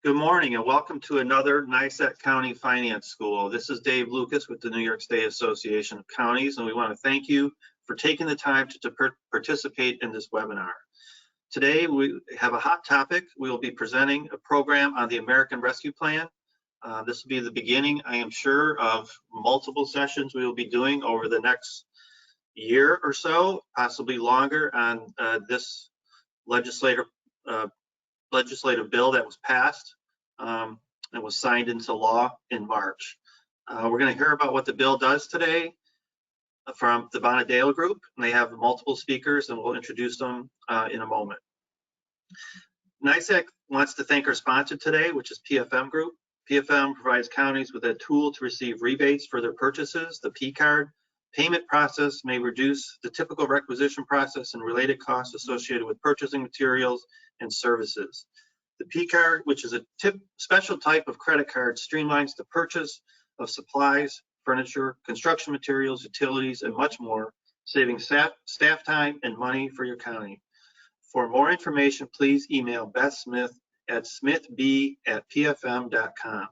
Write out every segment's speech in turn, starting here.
Good morning and welcome to another NYSEC County Finance School. This is Dave Lucas with the New York State Association of Counties, and we want to thank you for taking the time to participate in this webinar. Today we have a hot topic. We will be presenting a program on the American Rescue Plan. This will be the beginning, I am sure, of multiple sessions we will be doing over the next year or so, possibly longer, on this legislative bill that was passed and was signed into law in March. We're going to hear about what the bill does today from the Bonadeo Group, and they have multiple speakers, and we'll introduce them in a moment. NYSEC wants to thank our sponsor today, which is PFM Group. PFM provides counties with a tool to receive rebates for their purchases. The P-card payment process may reduce the typical requisition process and related costs associated with purchasing materials and services. The P-card, which is a special type of credit card, streamlines the purchase of supplies, furniture, construction materials, utilities, and much more, saving staff time and money for your county. For more information, please email Beth Smith at smithb@pfm.com.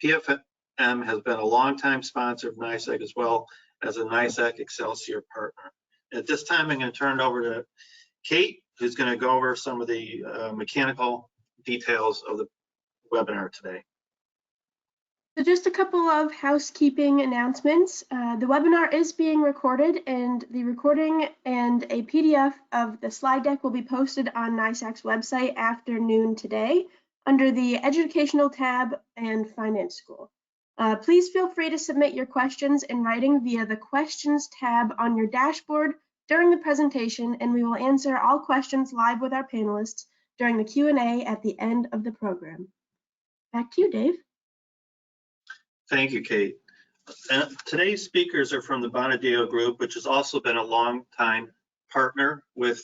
PFM has been a longtime sponsor of NYSEC as well as a NYSEC Excelsior partner. At this time, I'm going to turn it over to Kate, who's going to go over some of the mechanical details of the webinar today. So just a couple of housekeeping announcements. The webinar is being recorded, and the recording and a PDF of the slide deck will be posted on NYSEC's website after noon today under the Educational tab and Finance School. Please feel free to submit your questions in writing via the Questions tab on your dashboard during the presentation, and we will answer all questions live with our panelists during the Q&A at the end of the program. Back to you, Dave. Thank you, Kate. Today's speakers are from the Bonadeo Group, which has also been a long-time partner with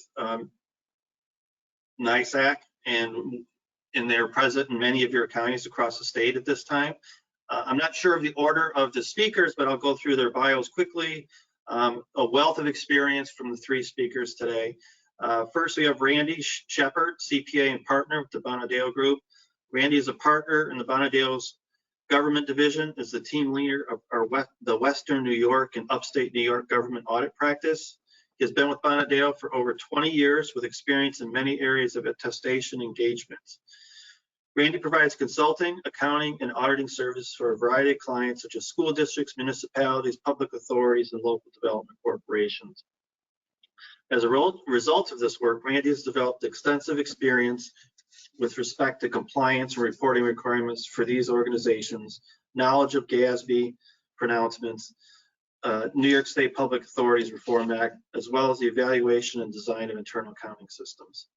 NYSEC, and they're present in many of your counties across the state at this time. I'm not sure of the order of the speakers, but I'll go through their bios quickly. A wealth of experience from the three speakers today. First, we have Randy Shepard, CPA and partner with the Bonadeo Group. Randy is a partner in the Bonadeo's government division, is the team leader of the Western New York and Upstate New York government audit practice. He has been with Bonadeo for over 20 years with experience in many areas of attestation engagements. Randy provides consulting, accounting, and auditing services for a variety of clients such as school districts, municipalities, public authorities, and local development corporations. As a result of this work, Randy has developed extensive experience with respect to compliance and reporting requirements for these organizations, knowledge of GASB pronouncements, New York State Public Authorities Reform Act, as well as the evaluation and design of internal accounting systems.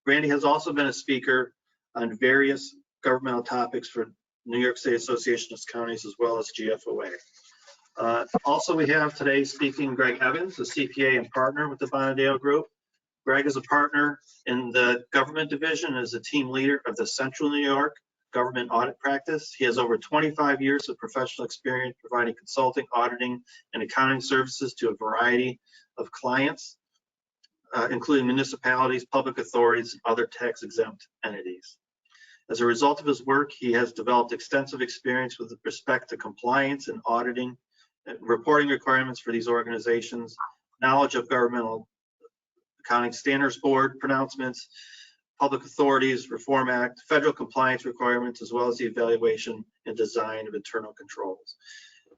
Randy has also been a speaker on various governmental topics for New York State Association of Counties as well as GFOA. Also, we have today speaking Greg Evans, a CPA and partner with the Bonadeo Group. Greg is a partner in the government division and is a team leader of the Central New York government audit practice. He has over 25 years of professional experience providing consulting, auditing, and accounting services to a variety of clients, including municipalities, public authorities, and other tax-exempt entities. As a result of his work, he has developed extensive experience with respect to compliance and auditing and reporting requirements for these organizations, knowledge of governmental Accounting Standards Board pronouncements, Public Authorities Reform Act, federal compliance requirements, as well as the evaluation and design of internal controls.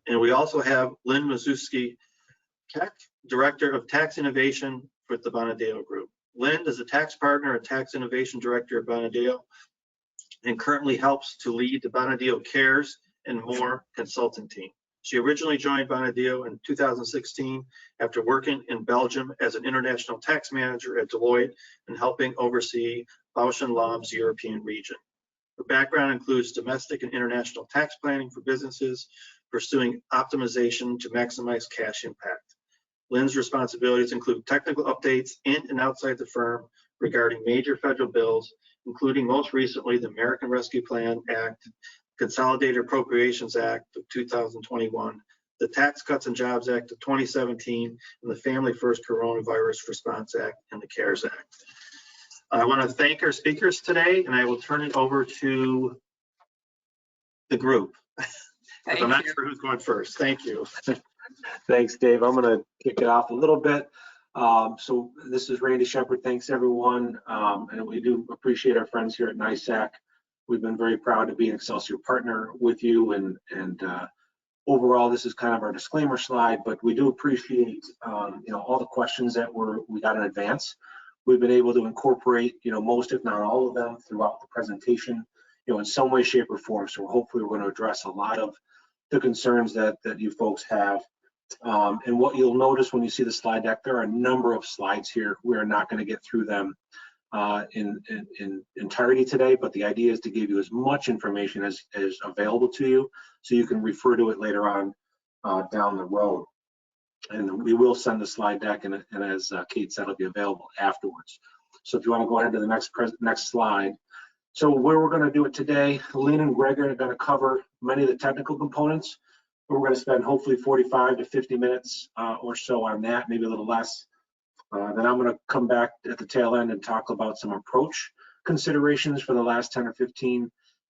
And we also have Lynn Mazewski-Keck, Director of Tax Innovation with the Bonadeo Group. Lynn is a tax partner and tax innovation director at Bonadeo and currently helps to lead the Bonadeo Cares and More consulting team. She originally joined Bonadeo in 2016 after working in Belgium as an international tax manager at Deloitte and helping oversee Bausch & Lomb's European region. Her background includes domestic and international tax planning for businesses, pursuing optimization to maximize cash impact. Lynn's responsibilities include technical updates in and outside the firm regarding major federal bills, including most recently the American Rescue Plan Act, Consolidated Appropriations Act of 2021, the Tax Cuts and Jobs Act of 2017, and the Family First Coronavirus Response Act and the CARES Act. I want to thank our speakers today, and I will turn it over to the group. Thank I'm not you. sure who's going first. Thank you. Thanks, Dave. I'm going to kick it off a little bit. So this is Randy Shepard. Thanks, everyone. And we do appreciate our friends here at NISAC. We've been very proud to be an Excelsior partner with you. And overall, this is kind of our disclaimer slide, but we do appreciate all the questions that we got in advance. We've been able to incorporate most, if not all of them, throughout the presentation, in some way, shape, or form. So hopefully we're going to address a lot of the concerns that you folks have. And what you'll notice when you see the slide deck, there are a number of slides here. We are not going to get through them in entirety today, but the idea is to give you as much information as available to you so you can refer to it later on down the road. And we will send the slide deck, and as Kate said, it'll be available afterwards. So if you want to go ahead to the next slide. So where we're going to do it today, Lynn and Greg are going to cover many of the technical components. We're going to spend hopefully 45 to 50 minutes or so on that, maybe a little less. Then I'm going to come back at the tail end and talk about some approach considerations for the last 10 or 15.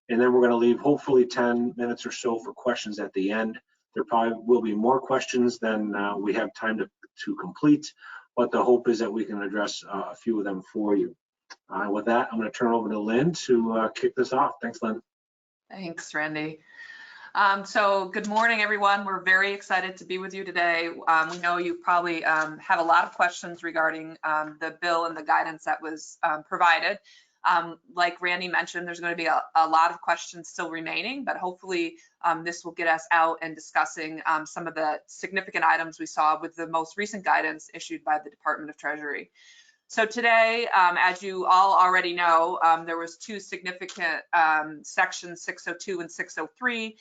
And then we're going to leave hopefully 10 minutes or so for questions at the end. There probably will be more questions than we have time to complete, but the hope is that we can address a few of them for you. With that, I'm going to turn over to Lynn to kick this off. Thanks, Lynn. Thanks, Randy. So good morning, everyone. We're very excited to be with you today. We know you probably have a lot of questions regarding the bill and the guidance that was provided. Like Randy mentioned, there's going to be a lot of questions still remaining, but hopefully this will get us out and discussing some of the significant items we saw with the most recent guidance issued by the Department of Treasury. So today, as you all already know, there was two significant sections 602 and 603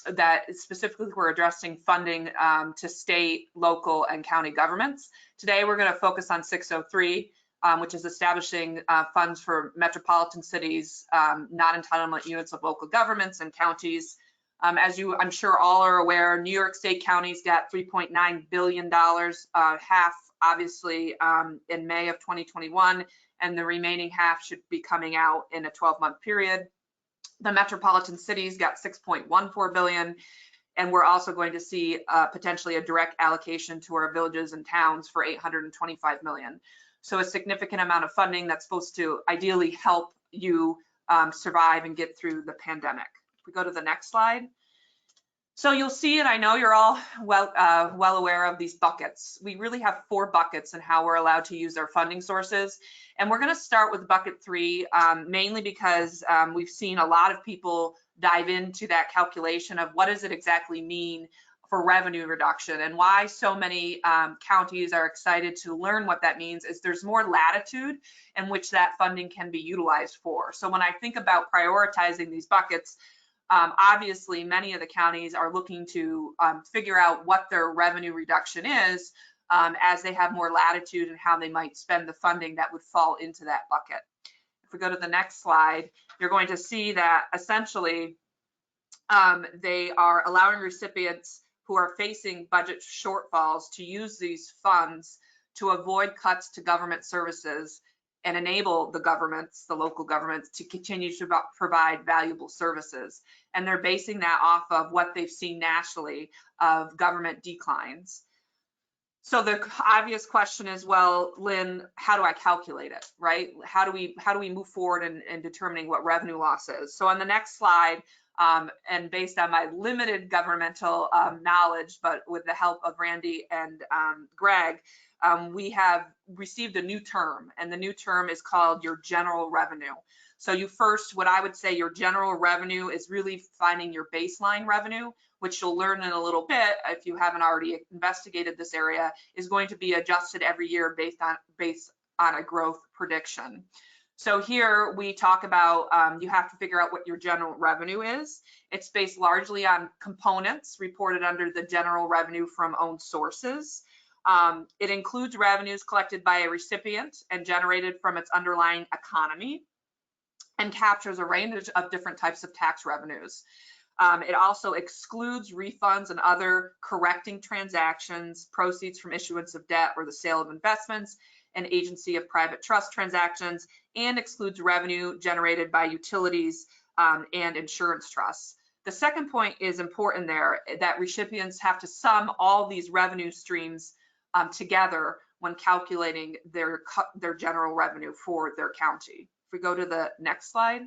that specifically were addressing funding to state, local, and county governments. Today, we're going to focus on 603, which is establishing funds for metropolitan cities, non-entitlement units of local governments, and counties. As you, I'm sure all are aware, New York State counties got $3.9 billion, half obviously in May of 2021, and the remaining half should be coming out in a 12-month period. The metropolitan cities got $6.14 billion, and we're also going to see potentially a direct allocation to our villages and towns for $825 million. So a significant amount of funding that's supposed to ideally help you survive and get through the pandemic. If we go to the next slide. So you'll see, and I know you're all well aware of these buckets. We really have 4 buckets in how we're allowed to use our funding sources. And we're going to start with bucket 3, mainly because we've seen a lot of people dive into that calculation of what does it exactly mean for revenue reduction, and why so many counties are excited to learn what that means is there's more latitude in which that funding can be utilized for. So when I think about prioritizing these buckets, obviously many of the counties are looking to figure out what their revenue reduction is as they have more latitude in how they might spend the funding that would fall into that bucket. If we go to the next slide, you're going to see that essentially they are allowing recipients who are facing budget shortfalls to use these funds to avoid cuts to government services and enable the governments, the local governments, to continue to provide valuable services. And they're basing that off of what they've seen nationally of government declines. So the obvious question is, well, Lynn, how do I calculate it, right? How do we move forward in determining what revenue loss is? So on the next slide, and based on my limited governmental knowledge, but with the help of Randy and Greg, we have received a new term, and the new term is called your general revenue. So you first, what I would say your general revenue is really finding your baseline revenue, which you'll learn in a little bit if you haven't already investigated this area, is going to be adjusted every year based on a growth prediction. So here we talk about you have to figure out what your general revenue is. It's based largely on components reported under the general revenue from owned sources. It includes revenues collected by a recipient and generated from its underlying economy, and captures a range of different types of tax revenues. It also excludes refunds and other correcting transactions, proceeds from issuance of debt or the sale of investments, and agency of private trust transactions, and excludes revenue generated by utilities and insurance trusts. The second point is important there, that recipients have to sum all these revenue streams together when calculating their general revenue for their county. If we go to the next slide.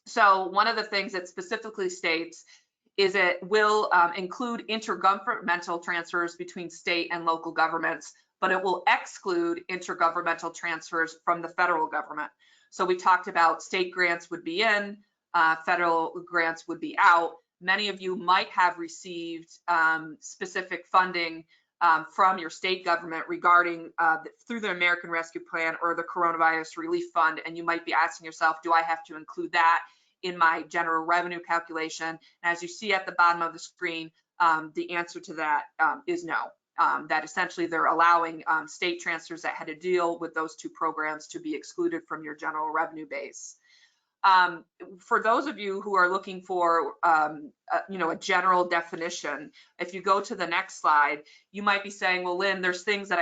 So one of the things that specifically states is it will include intergovernmental transfers between state and local governments, but it will exclude intergovernmental transfers from the federal government. So we talked about state grants would be in, federal grants would be out. Many of you might have received specific funding from your state government regarding through the American Rescue Plan or the Coronavirus Relief Fund, and you might be asking yourself, do I have to include that in my general revenue calculation? And as you see at the bottom of the screen, the answer to that is no. That essentially they're allowing state transfers that had to deal with those two programs to be excluded from your general revenue base. For those of you who are looking for, a general definition, if you go to the next slide, you might be saying, well, Lynn, there's things that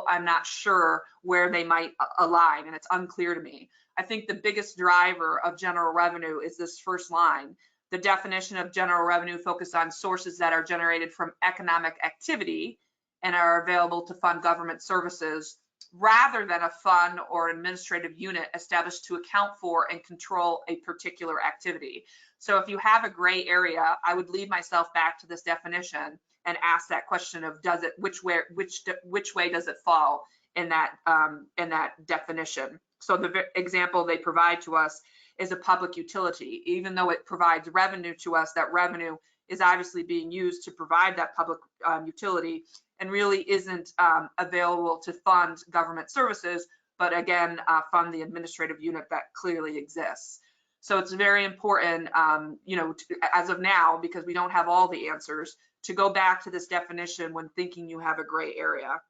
I'm not sure where they might align, and it's unclear to me. I think the biggest driver of general revenue is this first line. The definition of general revenue focused on sources that are generated from economic activity and are available to fund government services, rather than a fund or administrative unit established to account for and control a particular activity. So if you have a gray area, I would lead myself back to this definition and ask that question of which way does it fall in that definition. So the example they provide to us is a public utility. Even though it provides revenue to us, that revenue is obviously being used to provide that public utility and really isn't available to fund government services, but again, fund the administrative unit that clearly exists. So it's very important, as of now, because we don't have all the answers, to go back to this definition when thinking you have a gray area.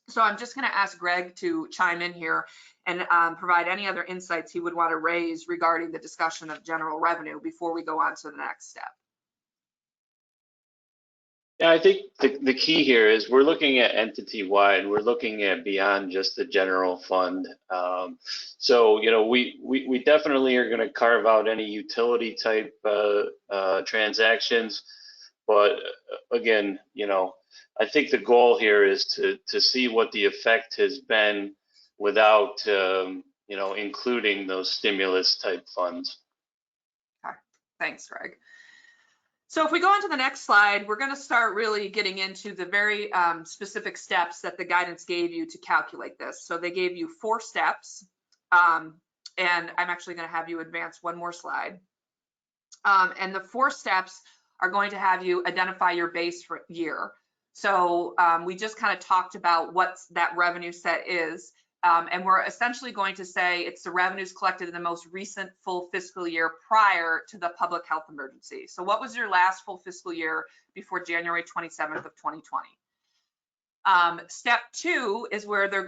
So I'm just going to ask Greg to chime in here and provide any other insights he would want to raise regarding the discussion of general revenue before we go on to the next step. Yeah, I think the key here is we're looking at entity-wide. We're looking at beyond just the general fund. So, we definitely are going to carve out any utility type transactions. But again, I think the goal here is to see what the effect has been without, including those stimulus type funds. Okay. Thanks, Greg. So if we go on to the next slide, we're going to start really getting into the very specific steps that the guidance gave you to calculate this. So they gave you 4 steps, and I'm actually going to have you advance one more slide. And the 4 steps are going to have you identify your base for year. So we just kind of talked about what that revenue set is. And we're essentially going to say it's the revenues collected in the most recent full fiscal year prior to the public health emergency. So what was your last full fiscal year before January 27th of 2020? Step 2 is where they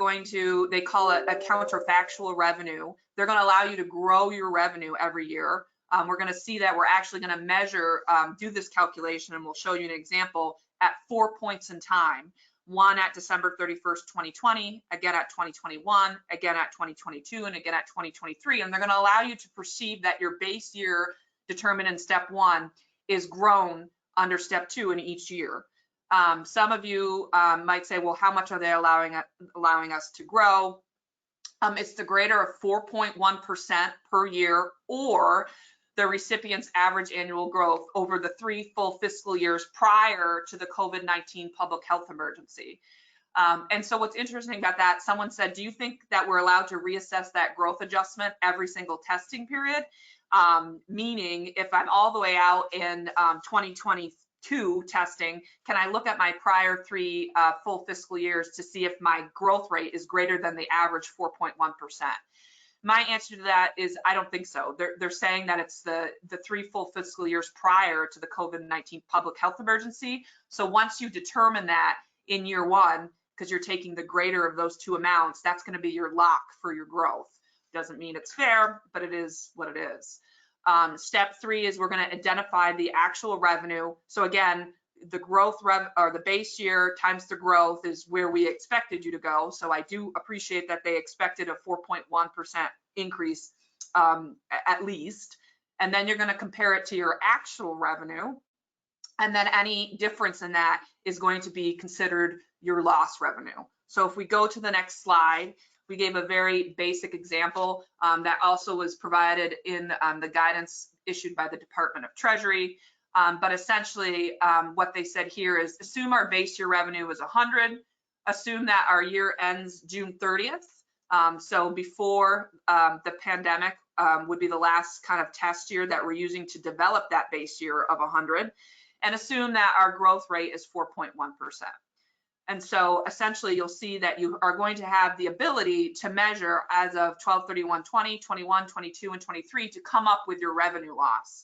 call it a counterfactual revenue. They're going to allow you to grow your revenue every year. We're going to see that we're actually going to measure, do this calculation, and we'll show you an example at 4 points in time. One at December 31st, 2020, again at 2021, again at 2022, and again at 2023. And they're going to allow you to perceive that your base year determined in step 1 is grown under step 2 in each year. Some of you might say, well, how much are they allowing us to grow? It's the greater of 4.1% per year, or the recipient's average annual growth over the 3 full fiscal years prior to the COVID-19 public health emergency. And so what's interesting about that, someone said, do you think that we're allowed to reassess that growth adjustment every single testing period? Meaning, if I'm all the way out in 2022 testing, can I look at my prior 3 full fiscal years to see if my growth rate is greater than the average 4.1%? My answer to that is I don't think so. They're saying that it's the 3 full fiscal years prior to the COVID-19 public health emergency. So once you determine that in year 1, because you're taking the greater of those 2 amounts, that's going to be your lock for your growth. Doesn't mean it's fair, but it is what it is. Step 3 is we're going to identify the actual revenue. So again, the growth or the base year times the growth is where we expected you to go. So I do appreciate that they expected a 4.1% increase at least, and then you're going to compare it to your actual revenue, and then any difference in that is going to be considered your lost revenue. So if we go to the next slide, we gave a very basic example that also was provided in the guidance issued by the Department of Treasury. But essentially what they said here is assume our base year revenue is 100, assume that our year ends June 30th. So before the pandemic would be the last kind of test year that we're using to develop that base year of 100, and assume that our growth rate is 4.1%. And so essentially you'll see that you are going to have the ability to measure as of 12/31/20, 21, 22, and 23 to come up with your revenue loss.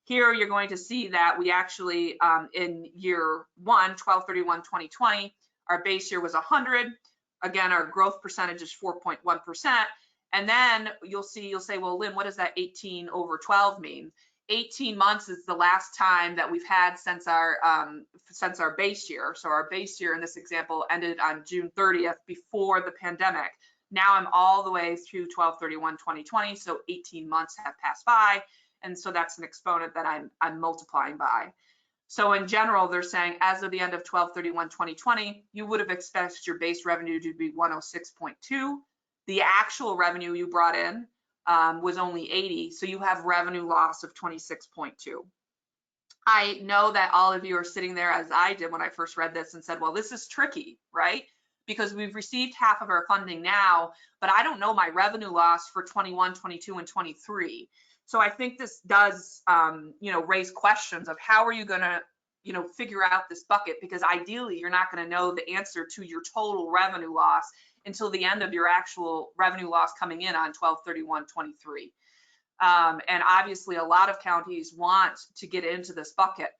Here you're going to see that we actually in year one, 12/31/2020, our base year was 100. Again, our growth percentage is 4.1%. And then you'll say, well, Lynn, what does that 18 over 12 mean? 18 months is the last time that we've had since our base year. So our base year in this example ended on June 30th before the pandemic. Now I'm all the way through 12/31/2020, so 18 months have passed by, and so that's an exponent that I'm multiplying by. So in general, they're saying as of the end of 12/31/2020, you would have expected your base revenue to be 106.2. The actual revenue you brought in was only 80, so you have revenue loss of 26.2. I know that all of you are sitting there as I did when I first read this and said, well, this is tricky, right? Because we've received half of our funding now, but I don't know my revenue loss for 21, 22, and 23. So I think this does, raise questions of how are you going to, figure out this bucket, because ideally you're not going to know the answer to your total revenue loss until the end of your actual revenue loss coming in on 12/31/23. And obviously a lot of counties want to get into this bucket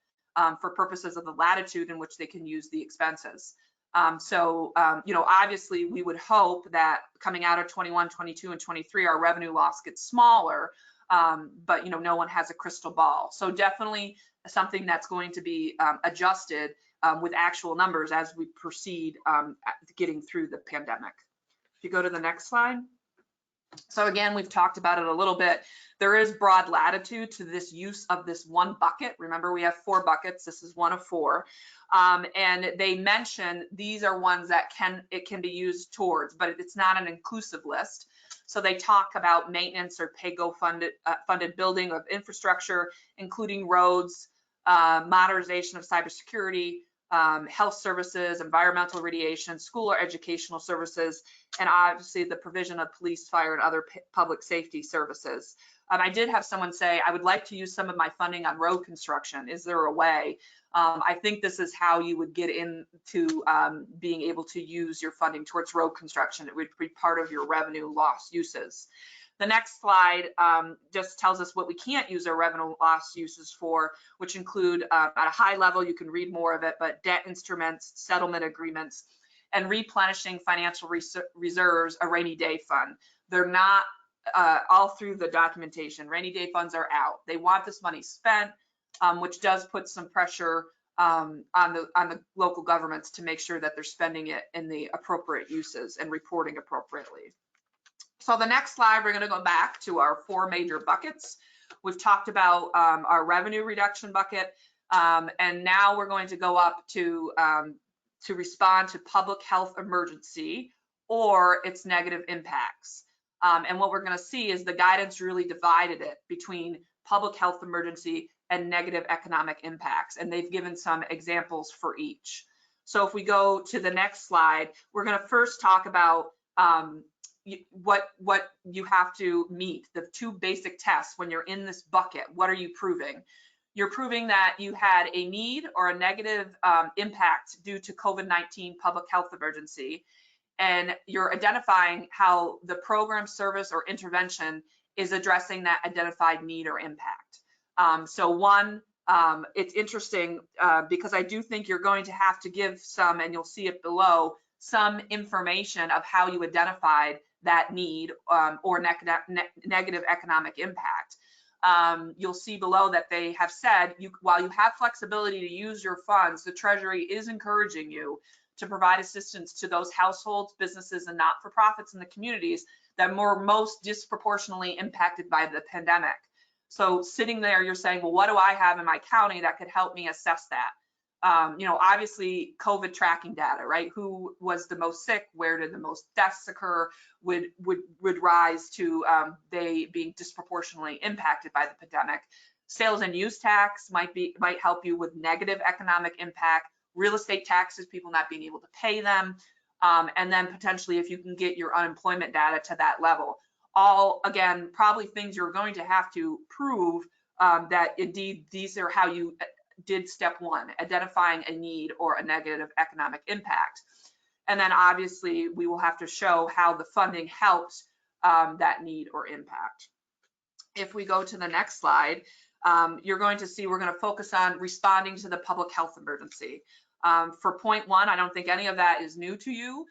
for purposes of the latitude in which they can use the expenses. Obviously we would hope that coming out of 21, 22, and 23, our revenue loss gets smaller, but no one has a crystal ball. So definitely something that's going to be adjusted with actual numbers as we proceed getting through the pandemic. If you go to the next slide. So again, we've talked about it a little bit. There is broad latitude to this use of this one bucket. Remember, we have 4 buckets. This is one of 4. And they mention these are ones that it can be used towards, but it's not an inclusive list. So they talk about maintenance or pay-go funded building of infrastructure, including roads, modernization of cybersecurity, health services, environmental radiation, school or educational services, and obviously the provision of police, fire, and other public safety services. I did have someone say, I would like to use some of my funding on road construction. Is there a way? I think this is how you would get into being able to use your funding towards road construction. It would be part of your revenue loss uses. The next slide just tells us what we can't use our revenue loss uses for, which include at a high level, you can read more of it, but debt instruments, settlement agreements, and replenishing financial reserves, a rainy day fund. They're not all through the documentation. Rainy day funds are out. They want this money spent, which does put some pressure on the local governments to make sure that they're spending it in the appropriate uses and reporting appropriately. So the next slide, we're going to go back to our 4 major buckets. We've talked about our revenue reduction bucket, and now we're going to go up to respond to public health emergency or its negative impacts. And what we're going to see is the guidance really divided it between public health emergency and negative economic impacts, and they've given some examples for each. So if we go to the next slide, we're going to first talk about what you have to meet, the 2 basic tests when you're in this bucket. What are you proving? You're proving that you had a need or a negative impact due to COVID-19 public health emergency, and you're identifying how the program, service, or intervention is addressing that identified need or impact. It's interesting because I do think you're going to have to give some, and you'll see it below, some information of how you identified that need or negative economic impact. You'll see below that they have said, while you have flexibility to use your funds, the Treasury is encouraging you to provide assistance to those households, businesses, and not-for-profits in the communities that were most disproportionately impacted by the pandemic. So sitting there, you're saying, well, what do I have in my county that could help me assess that? You know, obviously COVID tracking data, right? Who was the most sick? Where did the most deaths occur? Would rise to they being disproportionately impacted by the pandemic. Sales and use tax might help you with negative economic impact. Real estate taxes, people not being able to pay them, and then potentially if you can get your unemployment data to that level. All again, probably things you're going to have to prove that indeed these are how you did step one, identifying a need or a negative economic impact. And then obviously we will have to show how the funding helps that need or impact. If we go to the next slide, you're going to see we're going to focus on responding to the public health emergency. For point one, I don't think any of that is new to you.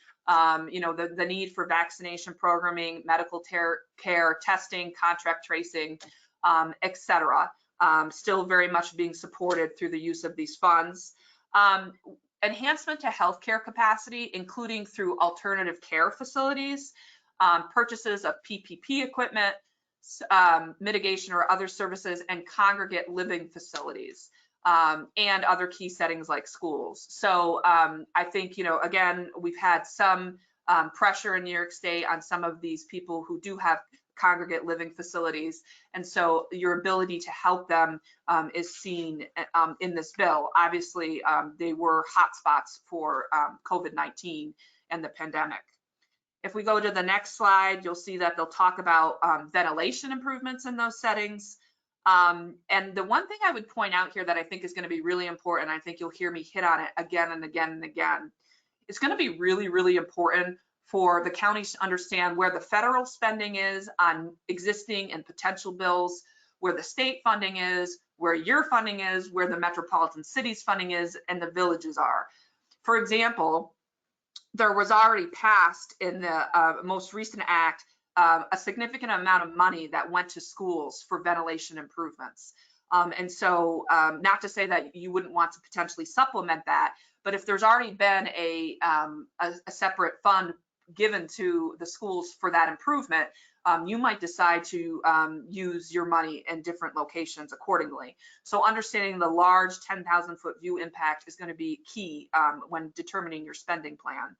You know, the need for vaccination programming, medical care, testing, contract tracing, et cetera. Still very much being supported through the use of these funds. Enhancement to healthcare capacity, including through alternative care facilities, purchases of PPP equipment, mitigation or other services, and congregate living facilities, and other key settings like schools. So I think, you know, again, we've had some pressure in New York State on some of these people who do have congregate living facilities, and so your ability to help them is seen in this bill. Obviously, they were hotspots for COVID-19 and the pandemic. If we go to the next slide, you'll see that they'll talk about ventilation improvements in those settings. And the one thing I would point out here that I think is going to be really important, I think you'll hear me hit on it again and again and again, it's going to be really, really important for the counties to understand where the federal spending is on existing and potential bills, where the state funding is, where your funding is, where the metropolitan cities funding is, and the villages are. For example, there was already passed in the most recent act a significant amount of money that went to schools for ventilation improvements. And so not to say that you wouldn't want to potentially supplement that, but if there's already been a separate fund given to the schools for that improvement, you might decide to use your money in different locations accordingly. So understanding the large 10,000-foot view impact is going to be key when determining your spending plan.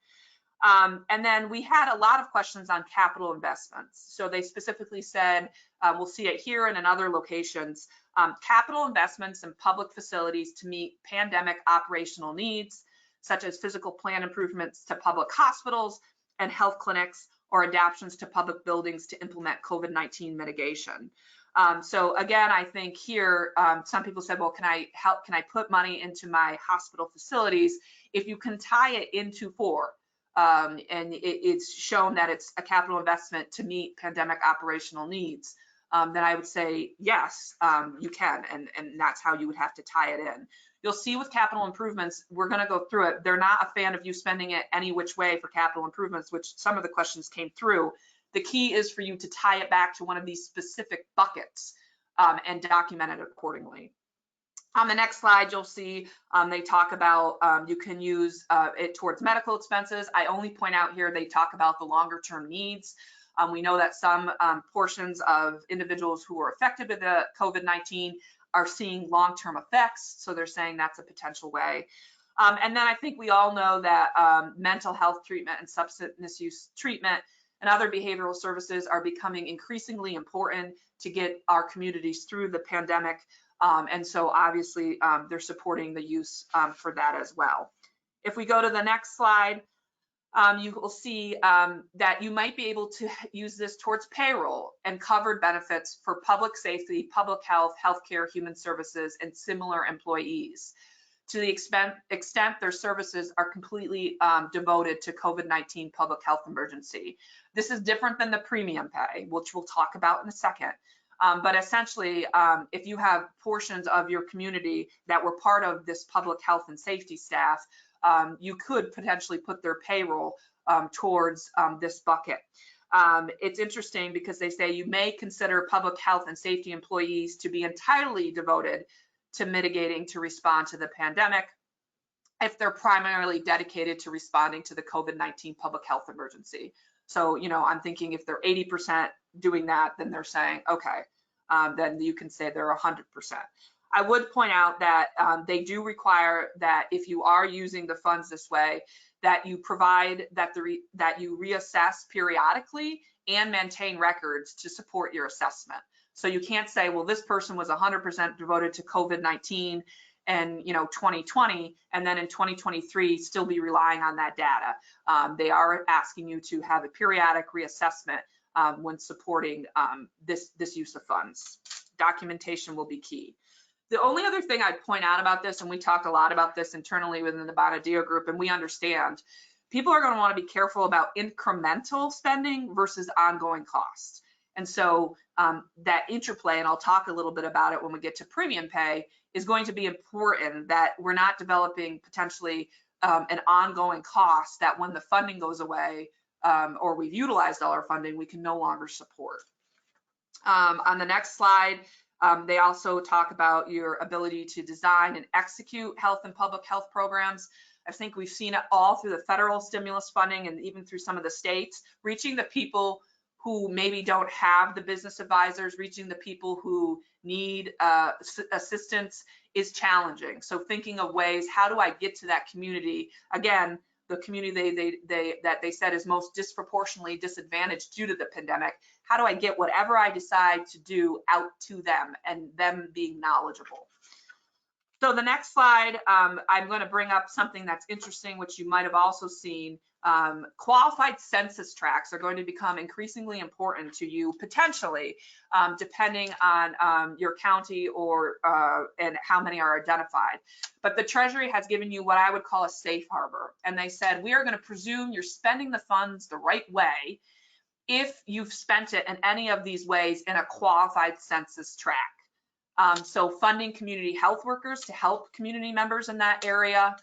And then we had a lot of questions on capital investments. So they specifically said, we'll see it here and in other locations, capital investments in public facilities to meet pandemic operational needs, such as physical plant improvements to public hospitals and health clinics, or adaptations to public buildings to implement COVID-19 mitigation. So again, I think here, some people said, well, can I put money into my hospital facilities? If you can tie it into four, and it's shown that it's a capital investment to meet pandemic operational needs, then I would say, yes, you can, and that's how you would have to tie it in. You'll see with capital improvements, we're going to go through it. They're not a fan of you spending it any which way for capital improvements, which some of the questions came through. The key is for you to tie it back to one of these specific buckets and document it accordingly. On the next slide, you'll see they talk about you can use it towards medical expenses. I only point out here they talk about the longer term needs. We know that some portions of individuals who are affected with the COVID-19 are seeing long-term effects, so they're saying that's a potential way. And then I think we all know that mental health treatment and substance misuse treatment and other behavioral services are becoming increasingly important to get our communities through the pandemic. And so obviously they're supporting the use for that as well. If we go to the next slide, you will see that you might be able to use this towards payroll and covered benefits for public safety, public health, healthcare, human services, and similar employees. To the extent their services are completely devoted to COVID-19 public health emergency. This is different than the premium pay, which we'll talk about in a second. But essentially, if you have portions of your community that were part of this public health and safety staff, you could potentially put their payroll towards this bucket. It's interesting because they say you may consider public health and safety employees to be entirely devoted to mitigating to respond to the pandemic. if they're primarily dedicated to responding to the COVID-19 public health emergency. So, you know, I'm thinking if they're 80% doing that, then they're saying, okay, then you can say they're 100%. I would point out that they do require that if you are using the funds this way, that you provide that that you reassess periodically and maintain records to support your assessment. So you can't say, well, this person was 100% devoted to COVID-19 and 2020, and then in 2023 still be relying on that data. They are asking you to have a periodic reassessment when supporting this use of funds. Documentation will be key. The only other thing I'd point out about this, and we talked a lot about this internally within the Bonadeo group, and we understand, people are going to want to be careful about incremental spending versus ongoing costs. And so that interplay, and I'll talk a little bit about it when we get to premium pay, is going to be important, that we're not developing potentially an ongoing cost that when the funding goes away or we've utilized all our funding, we can no longer support. On the next slide, they also talk about your ability to design and execute health and public health programs. I think we've seen it all through the federal stimulus funding and even through some of the states, reaching the people who maybe don't have the business advisors, reaching the people who need assistance is challenging. So thinking of ways, how do I get to that community? Again, the community that they said is most disproportionately disadvantaged due to the pandemic. How do I get whatever I decide to do out to them and them being knowledgeable? So the next slide, I'm going to bring up something that's interesting, which you might have also seen. Qualified census tracts are going to become increasingly important to you, potentially, depending on your county or and how many are identified. But the Treasury has given you what I would call a safe harbor. And they said, we are going to presume you're spending the funds the right way if you've spent it in any of these ways in a qualified census tract. So funding community health workers to help community members in that area,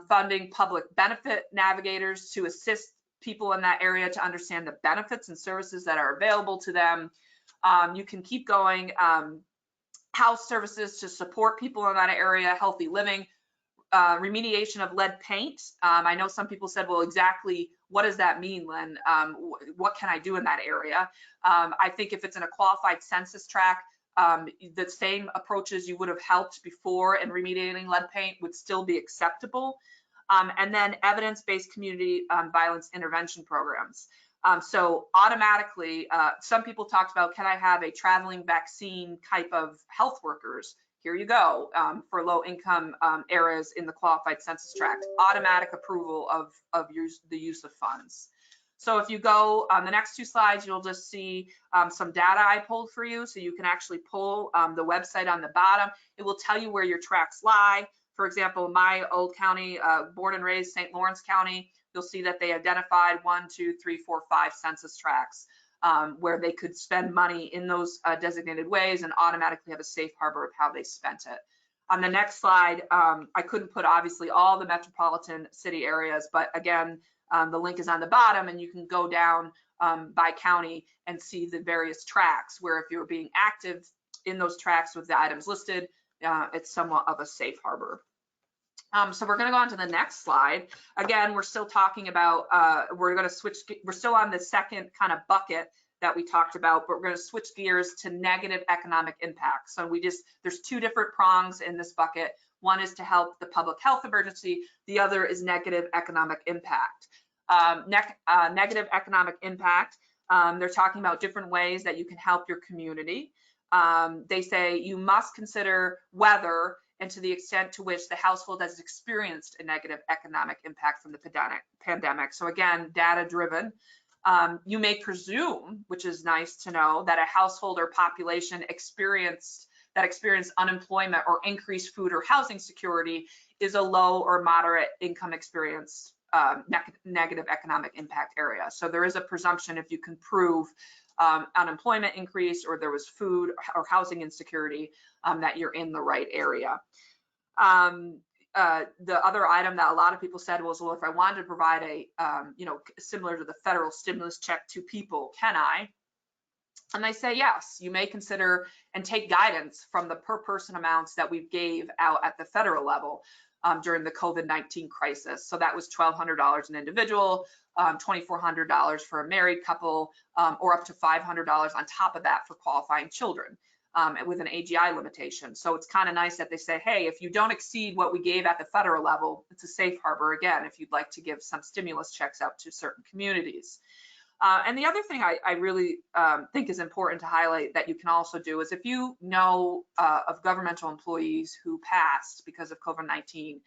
funding public benefit navigators to assist people in that area to understand the benefits and services that are available to them. You can keep going. House services to support people in that area, healthy living, remediation of lead paint. I know some people said, well, exactly what does that mean, Len? What can I do in that area? I think if it's in a qualified census tract, the same approaches you would have helped before in remediating lead paint would still be acceptable. And then evidence-based community violence intervention programs. So automatically, some people talked about, can I have a traveling vaccine type of health workers? Here you go, for low-income areas in the qualified census tract. Automatic approval of the use of funds. So if you go on the next two slides, you'll just see some data I pulled for you. So you can actually pull the website on the bottom. It will tell you where your tracts lie. For example, my old county, born and raised St. Lawrence County, you'll see that they identified 1, 2, 3, 4, 5 census tracts where they could spend money in those designated ways and automatically have a safe harbor of how they spent it. On the next slide, I couldn't put obviously all the metropolitan city areas, but again, the link is on the bottom and you can go down by county and see the various tracts where if you're being active in those tracts with the items listed, it's somewhat of a safe harbor. So we're going to go on to the next slide. Again, we're still talking about, we're going to switch, we're still on the second kind of bucket that we talked about, but we're going to switch gears to negative economic impact. So there's two different prongs in this bucket. One is to help the public health emergency. The other is negative economic impact. Negative economic impact, they're talking about different ways that you can help your community. They say you must consider whether and to the extent to which the household has experienced a negative economic impact from the pandemic. So again, data driven. You may presume, which is nice to know, that a household or population experienced unemployment or increased food or housing security is a low or moderate income experience negative economic impact area. So there is a presumption if you can prove unemployment increase or there was food or housing insecurity that you're in the right area. The other item that a lot of people said was, well, if I wanted to provide a, similar to the federal stimulus check to people, can I? And they say, yes, you may consider and take guidance from the per person amounts that we gave out at the federal level. during the COVID-19 crisis. So that was $1,200 an individual, $2,400 for a married couple, or up to $500 on top of that for qualifying children with an AGI limitation. So it's kind of nice that they say, hey, if you don't exceed what we gave at the federal level, it's a safe harbor again, if you'd like to give some stimulus checks out to certain communities. And the other thing I really think is important to highlight that you can also do is if you know of governmental employees who passed because of COVID-19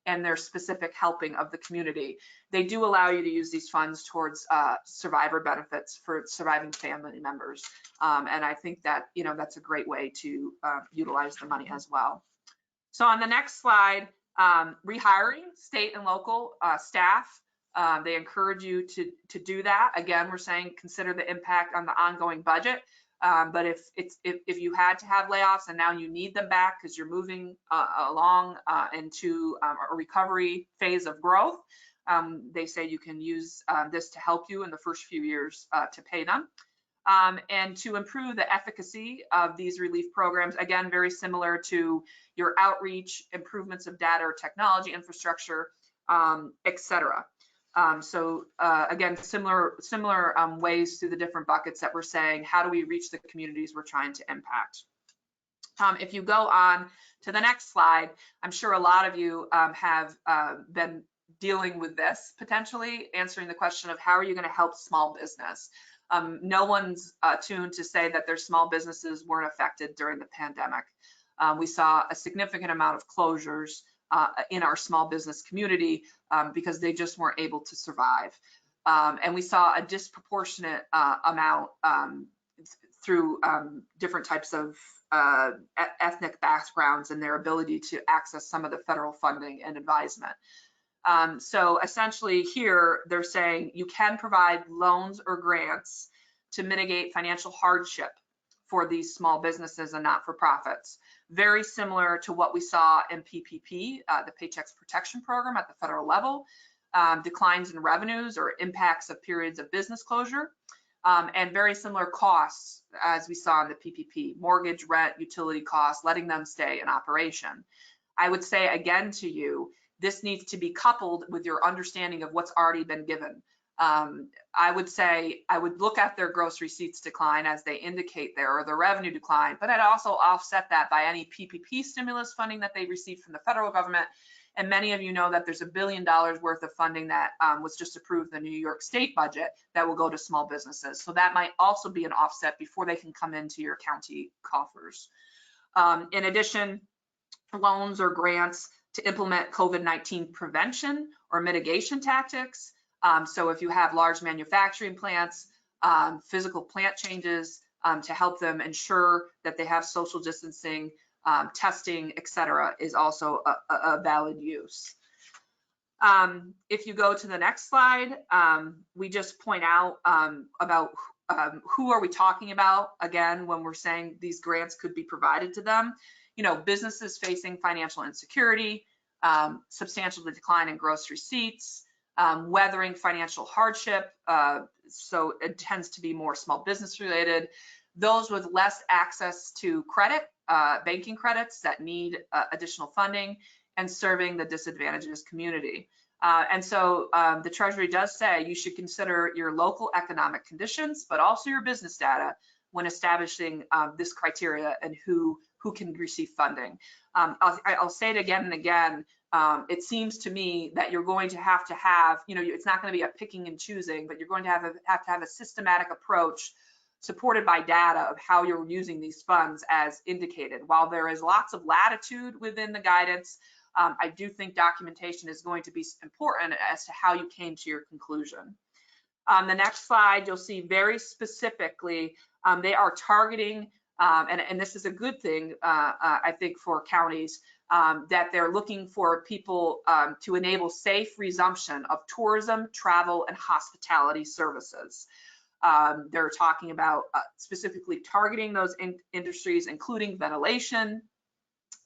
and their specific helping of the community, they do allow you to use these funds towards survivor benefits for surviving family members. And I think that, that's a great way to utilize the money as well. So on the next slide, rehiring state and local staff. They encourage you to do that. Again, we're saying consider the impact on the ongoing budget. But if you had to have layoffs and now you need them back because you're moving along into a recovery phase of growth, they say you can use this to help you in the first few years to pay them. And to improve the efficacy of these relief programs, again, very similar to your outreach, improvements of data or technology infrastructure, et cetera. So again, similar ways through the different buckets that we're saying, how do we reach the communities we're trying to impact? If you go on to the next slide, I'm sure a lot of you have been dealing with this, potentially answering the question of how are you going to help small business? No one's tuned to say that their small businesses weren't affected during the pandemic. We saw a significant amount of closures in our small business community because they just weren't able to survive. And we saw a disproportionate amount through different types of ethnic backgrounds and their ability to access some of the federal funding and advisement. So essentially here, they're saying you can provide loans or grants to mitigate financial hardship for these small businesses and not-for-profits. Very similar to what we saw in PPP, the Paycheck Protection Program at the federal level, declines in revenues or impacts of periods of business closure, and very similar costs as we saw in the PPP, mortgage, rent, utility costs, letting them stay in operation. I would say again to you, this needs to be coupled with your understanding of what's already been given. I would say I would look at their gross receipts decline as they indicate there, or their revenue decline, but I'd also offset that by any PPP stimulus funding that they received from the federal government. And many of you know that there's $1 billion worth of funding that was just approved in the New York State budget that will go to small businesses. So that might also be an offset before they can come into your county coffers. In addition, loans or grants to implement COVID-19 prevention or mitigation tactics. So if you have large manufacturing plants, physical plant changes to help them ensure that they have social distancing, testing, et cetera, is also a valid use. If you go to the next slide, we just point out about who are we talking about, again, when we're saying these grants could be provided to them. Businesses facing financial insecurity, substantial decline in gross receipts, weathering financial hardship, so it tends to be more small business related. Those with less access to credit, banking credits that need additional funding, and serving the disadvantaged community. And so the Treasury does say you should consider your local economic conditions, but also your business data when establishing this criteria and who can receive funding. I'll say it again and again. It seems to me that you're going to have, it's not going to be a picking and choosing, but you're going to have to have a systematic approach supported by data of how you're using these funds as indicated. While there is lots of latitude within the guidance, I do think documentation is going to be important as to how you came to your conclusion. On the next slide, you'll see very specifically, they are targeting, and this is a good thing, I think, for counties, that they're looking for people to enable safe resumption of tourism, travel, and hospitality services. They're talking about specifically targeting those industries, including ventilation,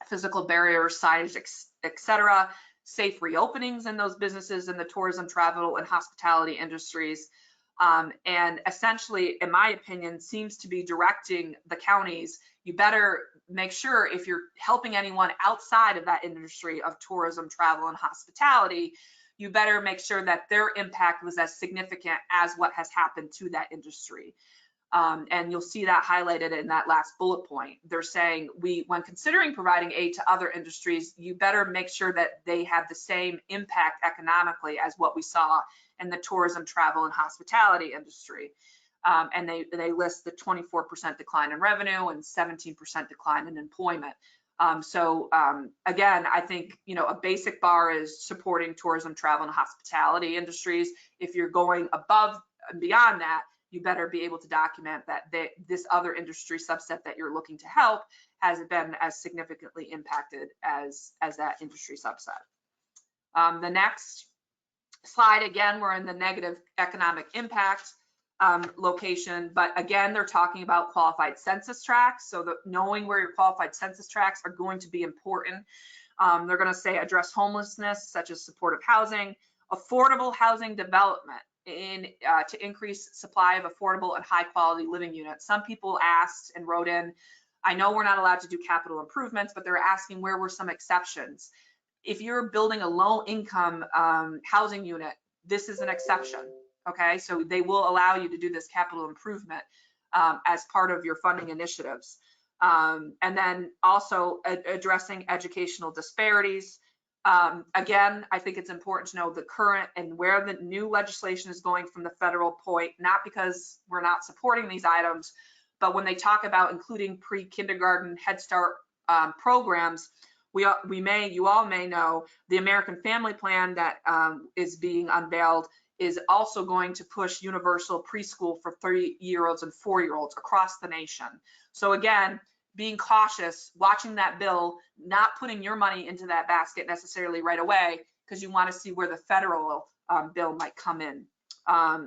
physical barriers, signage, et cetera, safe reopenings in those businesses in the tourism, travel, and hospitality industries. And essentially, in my opinion, seems to be directing the counties, you better make sure if you're helping anyone outside of that industry of tourism, travel, and hospitality, you better make sure that their impact was as significant as what has happened to that industry. And you'll see that highlighted in that last bullet point. They're saying when considering providing aid to other industries, you better make sure that they have the same impact economically as what we saw in the tourism, travel, and hospitality industry. And they list the 24% decline in revenue and 17% decline in employment. Again, I think, a basic bar is supporting tourism, travel, and hospitality industries. If you're going above and beyond that, you better be able to document that this other industry subset that you're looking to help has been as significantly impacted as that industry subset. The next slide, again, we're in the negative economic impact location, but again, they're talking about qualified census tracts. So knowing where your qualified census tracts are going to be important. They're going to say address homelessness, such as supportive housing, affordable housing development, to increase supply of affordable and high quality living units. Some people asked and wrote in, I know we're not allowed to do capital improvements, but they're asking where were some exceptions. If you're building a low income housing unit, this is an exception, okay? So they will allow you to do this capital improvement as part of your funding initiatives. And then also addressing educational disparities. Again, I think it's important to know the current and where the new legislation is going from the federal point, not because we're not supporting these items, but when they talk about including pre-kindergarten Head Start programs, you all may know the American Family Plan that is being unveiled is also going to push universal preschool for 3-year-olds and 4-year-olds across the nation. So again, being cautious, watching that bill, not putting your money into that basket necessarily right away, because you want to see where the federal bill might come in.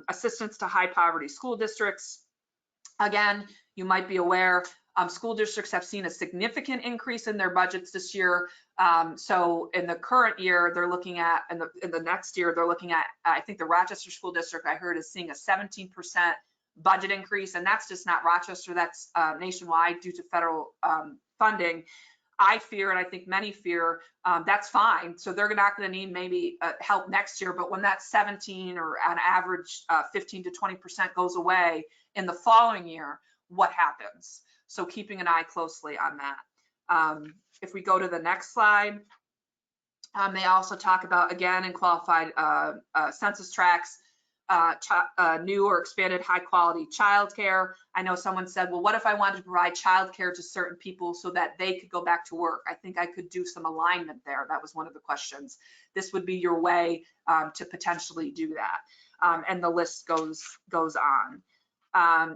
Assistance to high poverty school districts. Again, you might be aware, school districts have seen a significant increase in their budgets this year. So in the current year, they're looking at, in the next year, they're looking at, I think the Rochester School District, I heard, is seeing a 17% budget increase, and that's just not Rochester, that's nationwide due to federal funding. I fear, and I think many fear, that's fine. So they're not going to need maybe help next year, but when that 17 or on average 15 to 20% goes away in the following year, what happens? So keeping an eye closely on that. If we go to the next slide, they also talk about, again, in qualified census tracts, new or expanded high quality childcare. I know someone said, well, what if I wanted to provide childcare to certain people so that they could go back to work? I think I could do some alignment there. That was one of the questions. This would be your way to potentially do that. And the list goes on.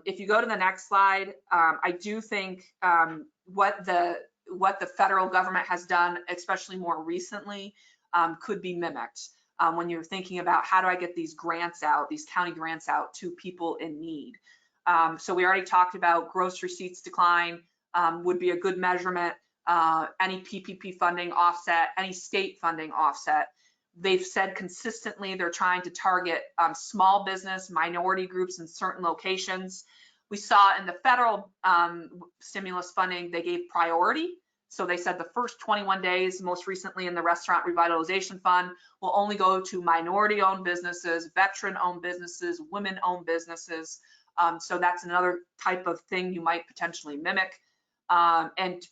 If you go to the next slide, I do think what the federal government has done, especially more recently, could be mimicked. When you're thinking about how do I get these grants out, these county grants out to people in need. So we already talked about gross receipts decline would be a good measurement, any PPP funding offset, any state funding offset. They've said consistently they're trying to target small business, minority groups in certain locations. We saw in the federal stimulus funding, they gave priority. So they said the first 21 days, most recently in the Restaurant Revitalization Fund, will only go to minority-owned businesses, veteran-owned businesses, women-owned businesses. So that's another type of thing you might potentially mimic. And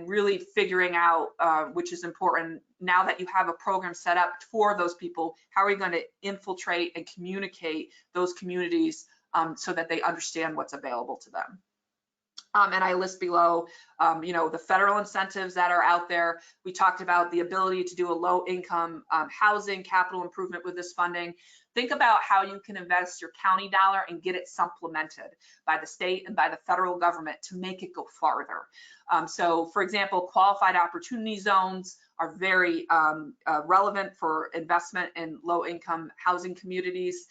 really figuring out, which is important, now that you have a program set up for those people, how are you going to infiltrate and communicate those communities so that they understand what's available to them? And I list below, the federal incentives that are out there. We talked about the ability to do a low income housing capital improvement with this funding. Think about how you can invest your county dollar and get it supplemented by the state and by the federal government to make it go farther. So for example, qualified opportunity zones are very relevant for investment in low income housing communities,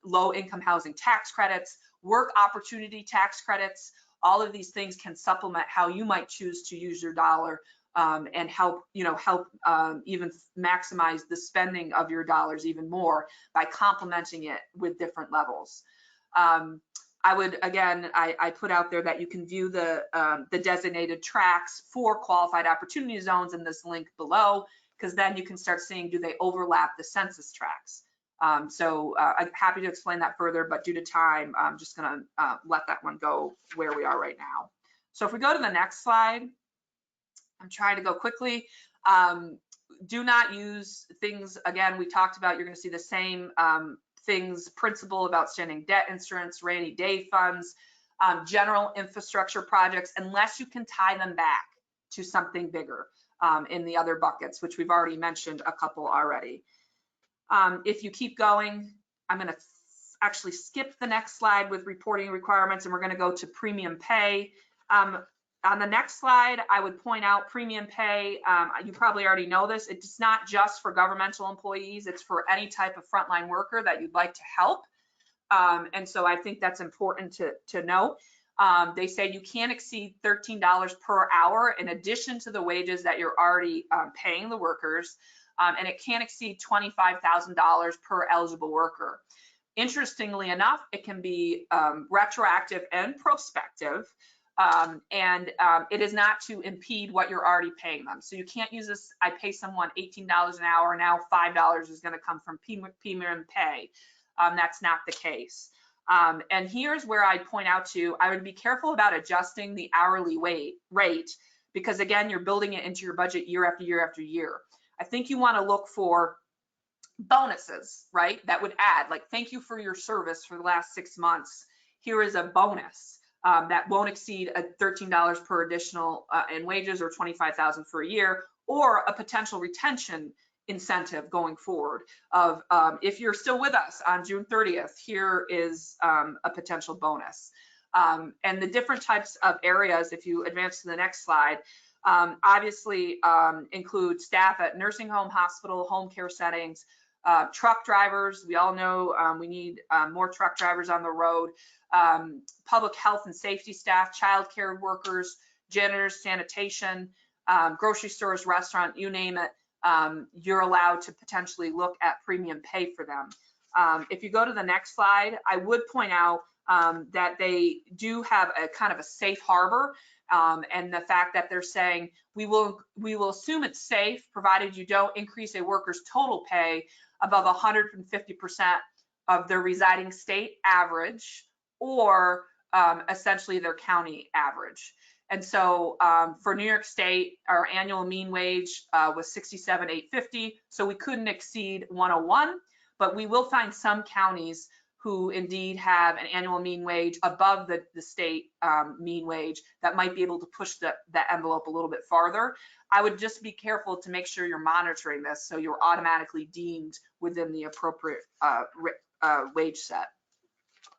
low income housing tax credits, work opportunity tax credits. All of these things can supplement how you might choose to use your dollar and help even maximize the spending of your dollars even more by complementing it with different levels. I would, again, I put out there that you can view the designated tracts for qualified opportunity zones in this link below, because then you can start seeing, do they overlap the census tracts? I'm happy to explain that further, but due to time, I'm just gonna let that one go where we are right now. So if we go to the next slide, I'm trying to go quickly. Do not use things, again, we talked about, you're gonna see the same things, principle of outstanding debt insurance, rainy day funds, general infrastructure projects, unless you can tie them back to something bigger in the other buckets, which we've already mentioned a couple already. If you keep going, I'm going to actually skip the next slide with reporting requirements, and we're going to go to premium pay. On the next slide, I would point out premium pay. You probably already know this. It's not just for governmental employees. It's for any type of frontline worker that you'd like to help. And so I think that's important to note. They say you can't exceed $13 per hour in addition to the wages that you're already paying the workers. And it can't exceed $25,000 per eligible worker. Interestingly enough, it can be retroactive and prospective. It is not to impede what you're already paying them. So you can't use this, I pay someone $18 an hour, now $5 is gonna come from premium pay. That's not the case. And here's where I point out to, I would be careful about adjusting the hourly rate, because again, you're building it into your budget year after year after year. I think you wanna look for bonuses, right? That would add, like, thank you for your service for the last 6 months. Here is a bonus. That won't exceed $13 per additional in wages, or $25,000 for a year, or a potential retention incentive going forward of if you're still with us on June 30th, here is a potential bonus. And the different types of areas, if you advance to the next slide, obviously include staff at nursing home, hospital, home care settings, truck drivers. We all know we need more truck drivers on the road. Public health and safety staff, child care workers, janitors, sanitation, grocery stores, restaurant, you name it, you're allowed to potentially look at premium pay for them. If you go to the next slide, I would point out that they do have a kind of a safe harbor, and the fact that they're saying we will assume it's safe provided you don't increase a worker's total pay above 150% of their residing state average, or essentially their county average. And so for New York State, our annual mean wage was $67,850, so we couldn't exceed 101, but we will find some counties who indeed have an annual mean wage above the state mean wage that might be able to push the envelope a little bit farther. I would just be careful to make sure you're monitoring this so you're automatically deemed within the appropriate wage set.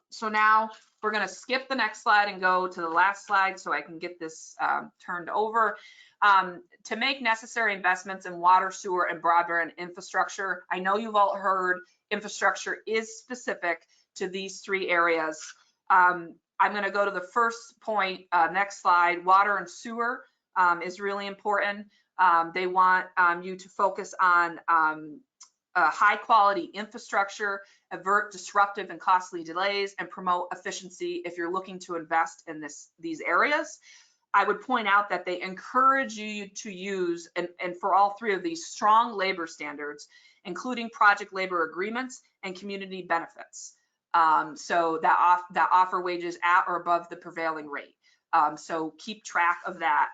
So now we're going to skip the next slide and go to the last slide so I can get this turned over. To make necessary investments in water, sewer, and broadband infrastructure, I know you've all heard infrastructure is specific to these 3 areas. I'm going to go to the first point, next slide. Water and sewer is really important. They want you to focus on high quality infrastructure, avert disruptive and costly delays, and promote efficiency if you're looking to invest in these areas. I would point out that they encourage you to use, and for all 3 of these, strong labor standards, including project labor agreements and community benefits. So that offer wages at or above the prevailing rate. So keep track of that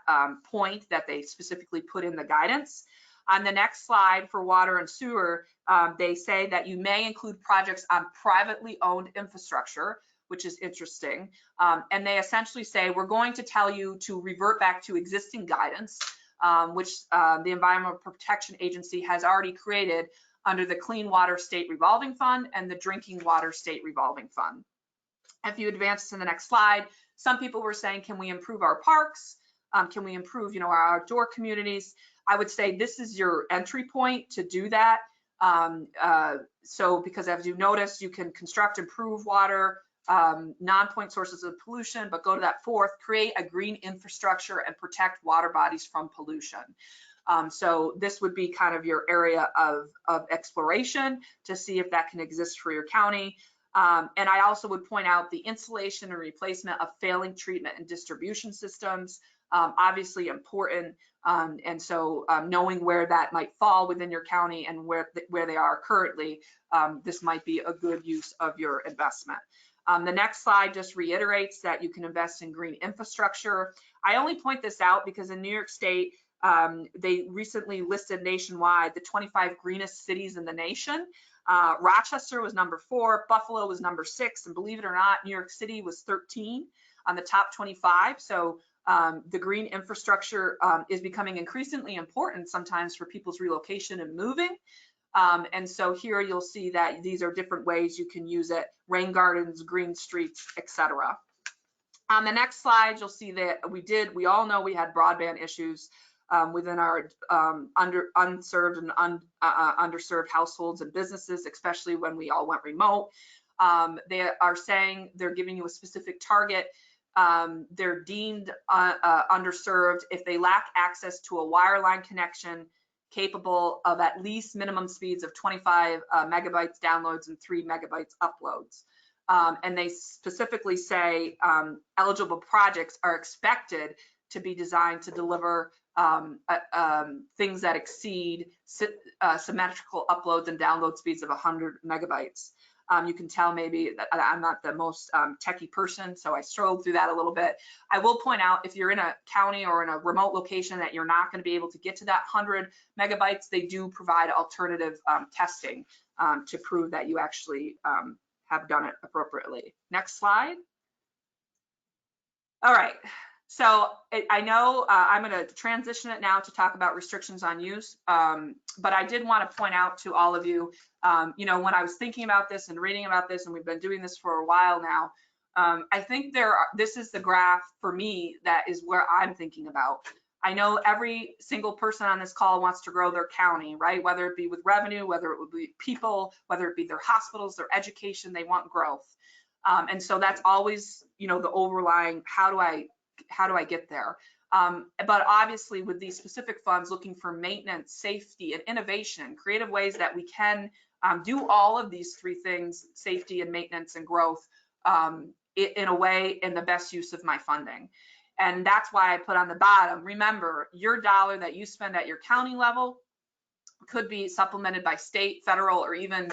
point that they specifically put in the guidance. On the next slide for water and sewer, they say that you may include projects on privately owned infrastructure, which is interesting. And they essentially say, we're going to tell you to revert back to existing guidance, which the Environmental Protection Agency has already created under the Clean Water State Revolving Fund and the Drinking Water State Revolving Fund. If you advance to the next slide, some people were saying, can we improve our parks? Can we improve, our outdoor communities? I would say this is your entry point to do that. So because as you notice, you can construct, improve water, non-point sources of pollution, but go to that fourth, create a green infrastructure and protect water bodies from pollution. So this would be kind of your area of exploration to see if that can exist for your county. And I also would point out the installation and replacement of failing treatment and distribution systems, obviously important. And so knowing where that might fall within your county and where they are currently, this might be a good use of your investment. The next slide just reiterates that you can invest in green infrastructure. I only point this out because in New York State, they recently listed nationwide the 25 greenest cities in the nation. Rochester was number 4, Buffalo was number 6, and believe it or not, New York City was 13 on the top 25. So the green infrastructure is becoming increasingly important sometimes for people's relocation and moving. And so here you'll see that these are different ways you can use it: rain gardens, green streets, etc. On the next slide, you'll see that we all know we had broadband issues within our unserved and underserved households and businesses, especially when we all went remote. They are saying they're giving you a specific target. They're deemed underserved if they lack access to a wireline connection capable of at least minimum speeds of 25 megabytes downloads and 3 megabytes uploads. And they specifically say eligible projects are expected to be designed to deliver things that exceed symmetrical uploads and download speeds of 100 megabytes. You can tell maybe that I'm not the most techie person, so I struggled through that a little bit. I will point out, if you're in a county or in a remote location that you're not going to be able to get to that 100 megabytes, they do provide alternative testing to prove that you actually have done it appropriately. Next slide. All right. So I know I'm going to transition it now to talk about restrictions on use, but I did want to point out to all of you, you know, when I was thinking about this and reading about this, and we've been doing this for a while now, I think this is the graph for me that is where I'm thinking about. I know every single person on this call wants to grow their county, right? Whether it be with revenue, whether it would be people, whether it be their hospitals, their education, they want growth. And so that's always, you know, the overlying, how do I get there? But obviously with these specific funds, looking for maintenance, safety, and innovation, creative ways that we can do all of these three things: safety and maintenance and growth, in a way in the best use of my funding. And that's why I put on the bottom, remember, your dollar that you spend at your county level could be supplemented by state, federal, or even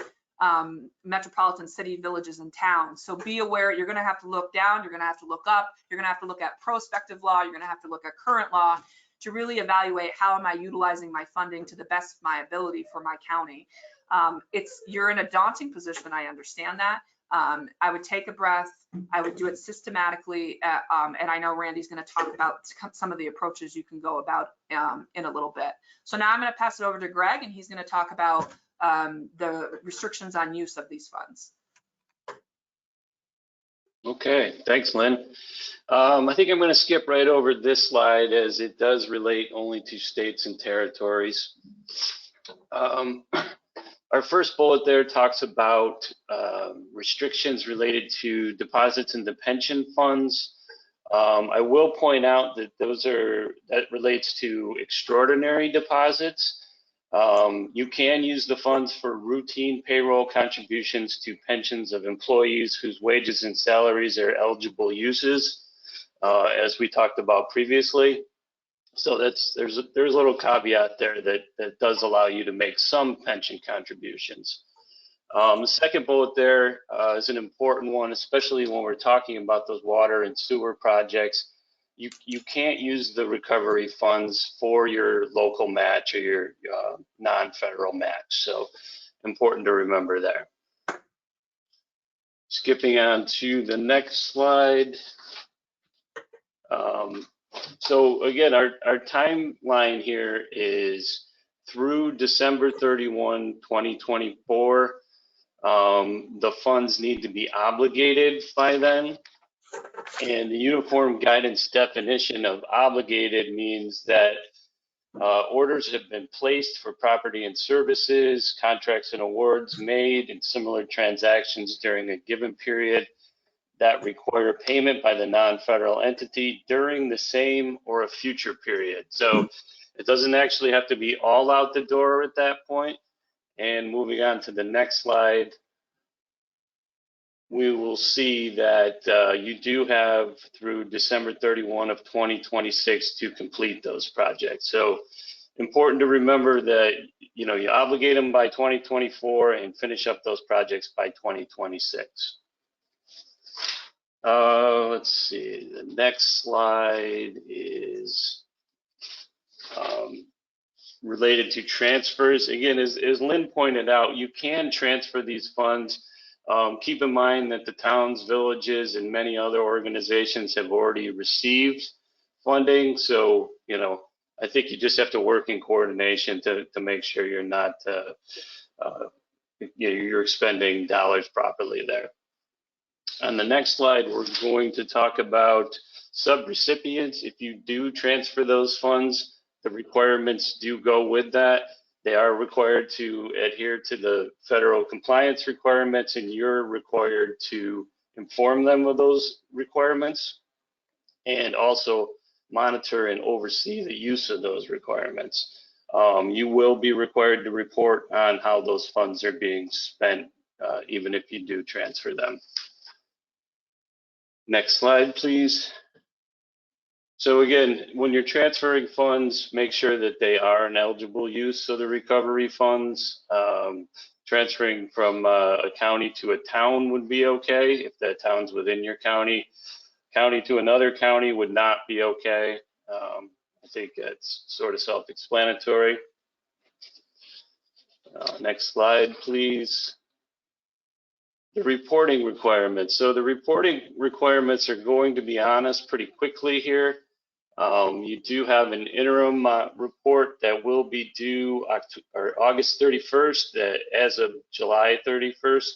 metropolitan city, villages, and towns. So be aware, you're going to have to look down, you're going to have to look up, you're going to have to look at prospective law, you're going to have to look at current law to really evaluate how am I utilizing my funding to the best of my ability for my county. You're in a daunting position, I understand that. I would take a breath, I would do it systematically, and I know Randy's going to talk about some of the approaches you can go about in a little bit. So now I'm going to pass it over to Greg, and he's going to talk about the restrictions on use of these funds. Okay, thanks, Lynn. I think I'm going to skip right over this slide as it does relate only to states and territories. Our first bullet there talks about restrictions related to deposits into pension funds. I will point out that that relates to extraordinary deposits. You can use the funds for routine payroll contributions to pensions of employees whose wages and salaries are eligible uses, as we talked about previously. So there's a little caveat there that does allow you to make some pension contributions. The second bullet there is an important one, especially when we're talking about those water and sewer projects. You can't use the recovery funds for your local match or your non-federal match. So important to remember there. Skipping on to the next slide. So again, our timeline here is through December 31, 2024. The funds need to be obligated by then. And the uniform guidance definition of obligated means that orders have been placed for property and services, contracts and awards made, and similar transactions during a given period. that require payment by the non-federal entity during the same or a future period. So it doesn't actually have to be all out the door at that point. And moving on to the next slide, we will see that you do have through December 31 of 2026 to complete those projects. So important to remember that you obligate them by 2024 and finish up those projects by 2026. Let's see, the next slide is related to transfers. Again, as Lynn pointed out, you can transfer these funds. Keep in mind that the towns, villages, and many other organizations have already received funding. So, I think you just have to work in coordination to make sure you're not, you're expending dollars properly there. On the next slide, we're going to talk about subrecipients. If you do transfer those funds, the requirements do go with that. They are required to adhere to the federal compliance requirements, and you're required to inform them of those requirements and also monitor and oversee the use of those requirements. You will be required to report on how those funds are being spent, even if you do transfer them. Next slide, please. So again, when you're transferring funds, make sure that they are an eligible use of the recovery funds. Transferring from a county to a town would be okay if that town's within your county. County to another county would not be okay. I think that's sort of self-explanatory. Next slide, please. The reporting requirements. So the reporting requirements are going to be on us pretty quickly here. You do have an interim report that will be due August 31st as of July 31st.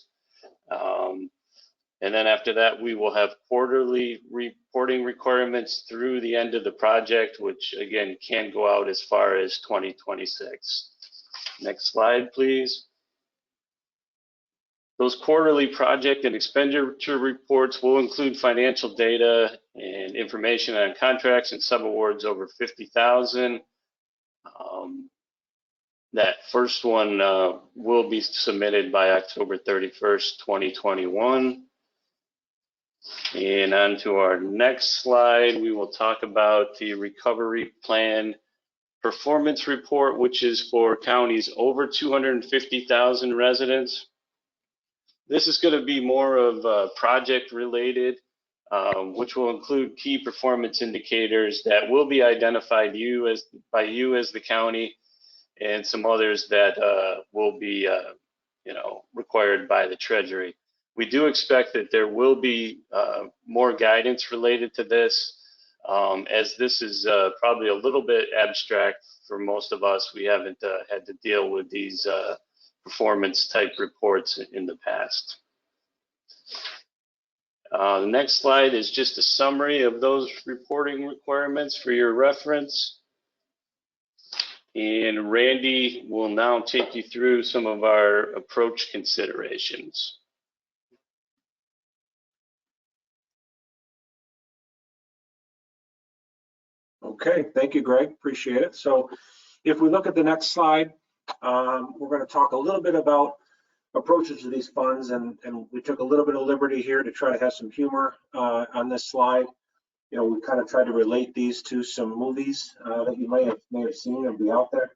And then after that, we will have quarterly reporting requirements through the end of the project, which again can go out as far as 2026. Next slide, please. Those quarterly project and expenditure reports will include financial data and information on contracts and subawards over 50,000. That first one will be submitted by October 31st, 2021. And on to our next slide, we will talk about the recovery plan performance report, which is for counties over 250,000 residents. This is going to be more of project related, which will include key performance indicators that will be identified by you as the county, and some others that will be required by the Treasury. We do expect that there will be more guidance related to this, as this is probably a little bit abstract for most of us. We haven't had to deal with these performance type reports in the past. The next slide is just a summary of those reporting requirements for your reference. And Randy will now take you through some of our approach considerations. Okay, thank you, Greg. Appreciate it. So if we look at the next slide, we're going to talk a little bit about approaches to these funds, and we took a little bit of liberty here to try to have some humor on this slide. We kind of tried to relate these to some movies that you may have seen and be out there.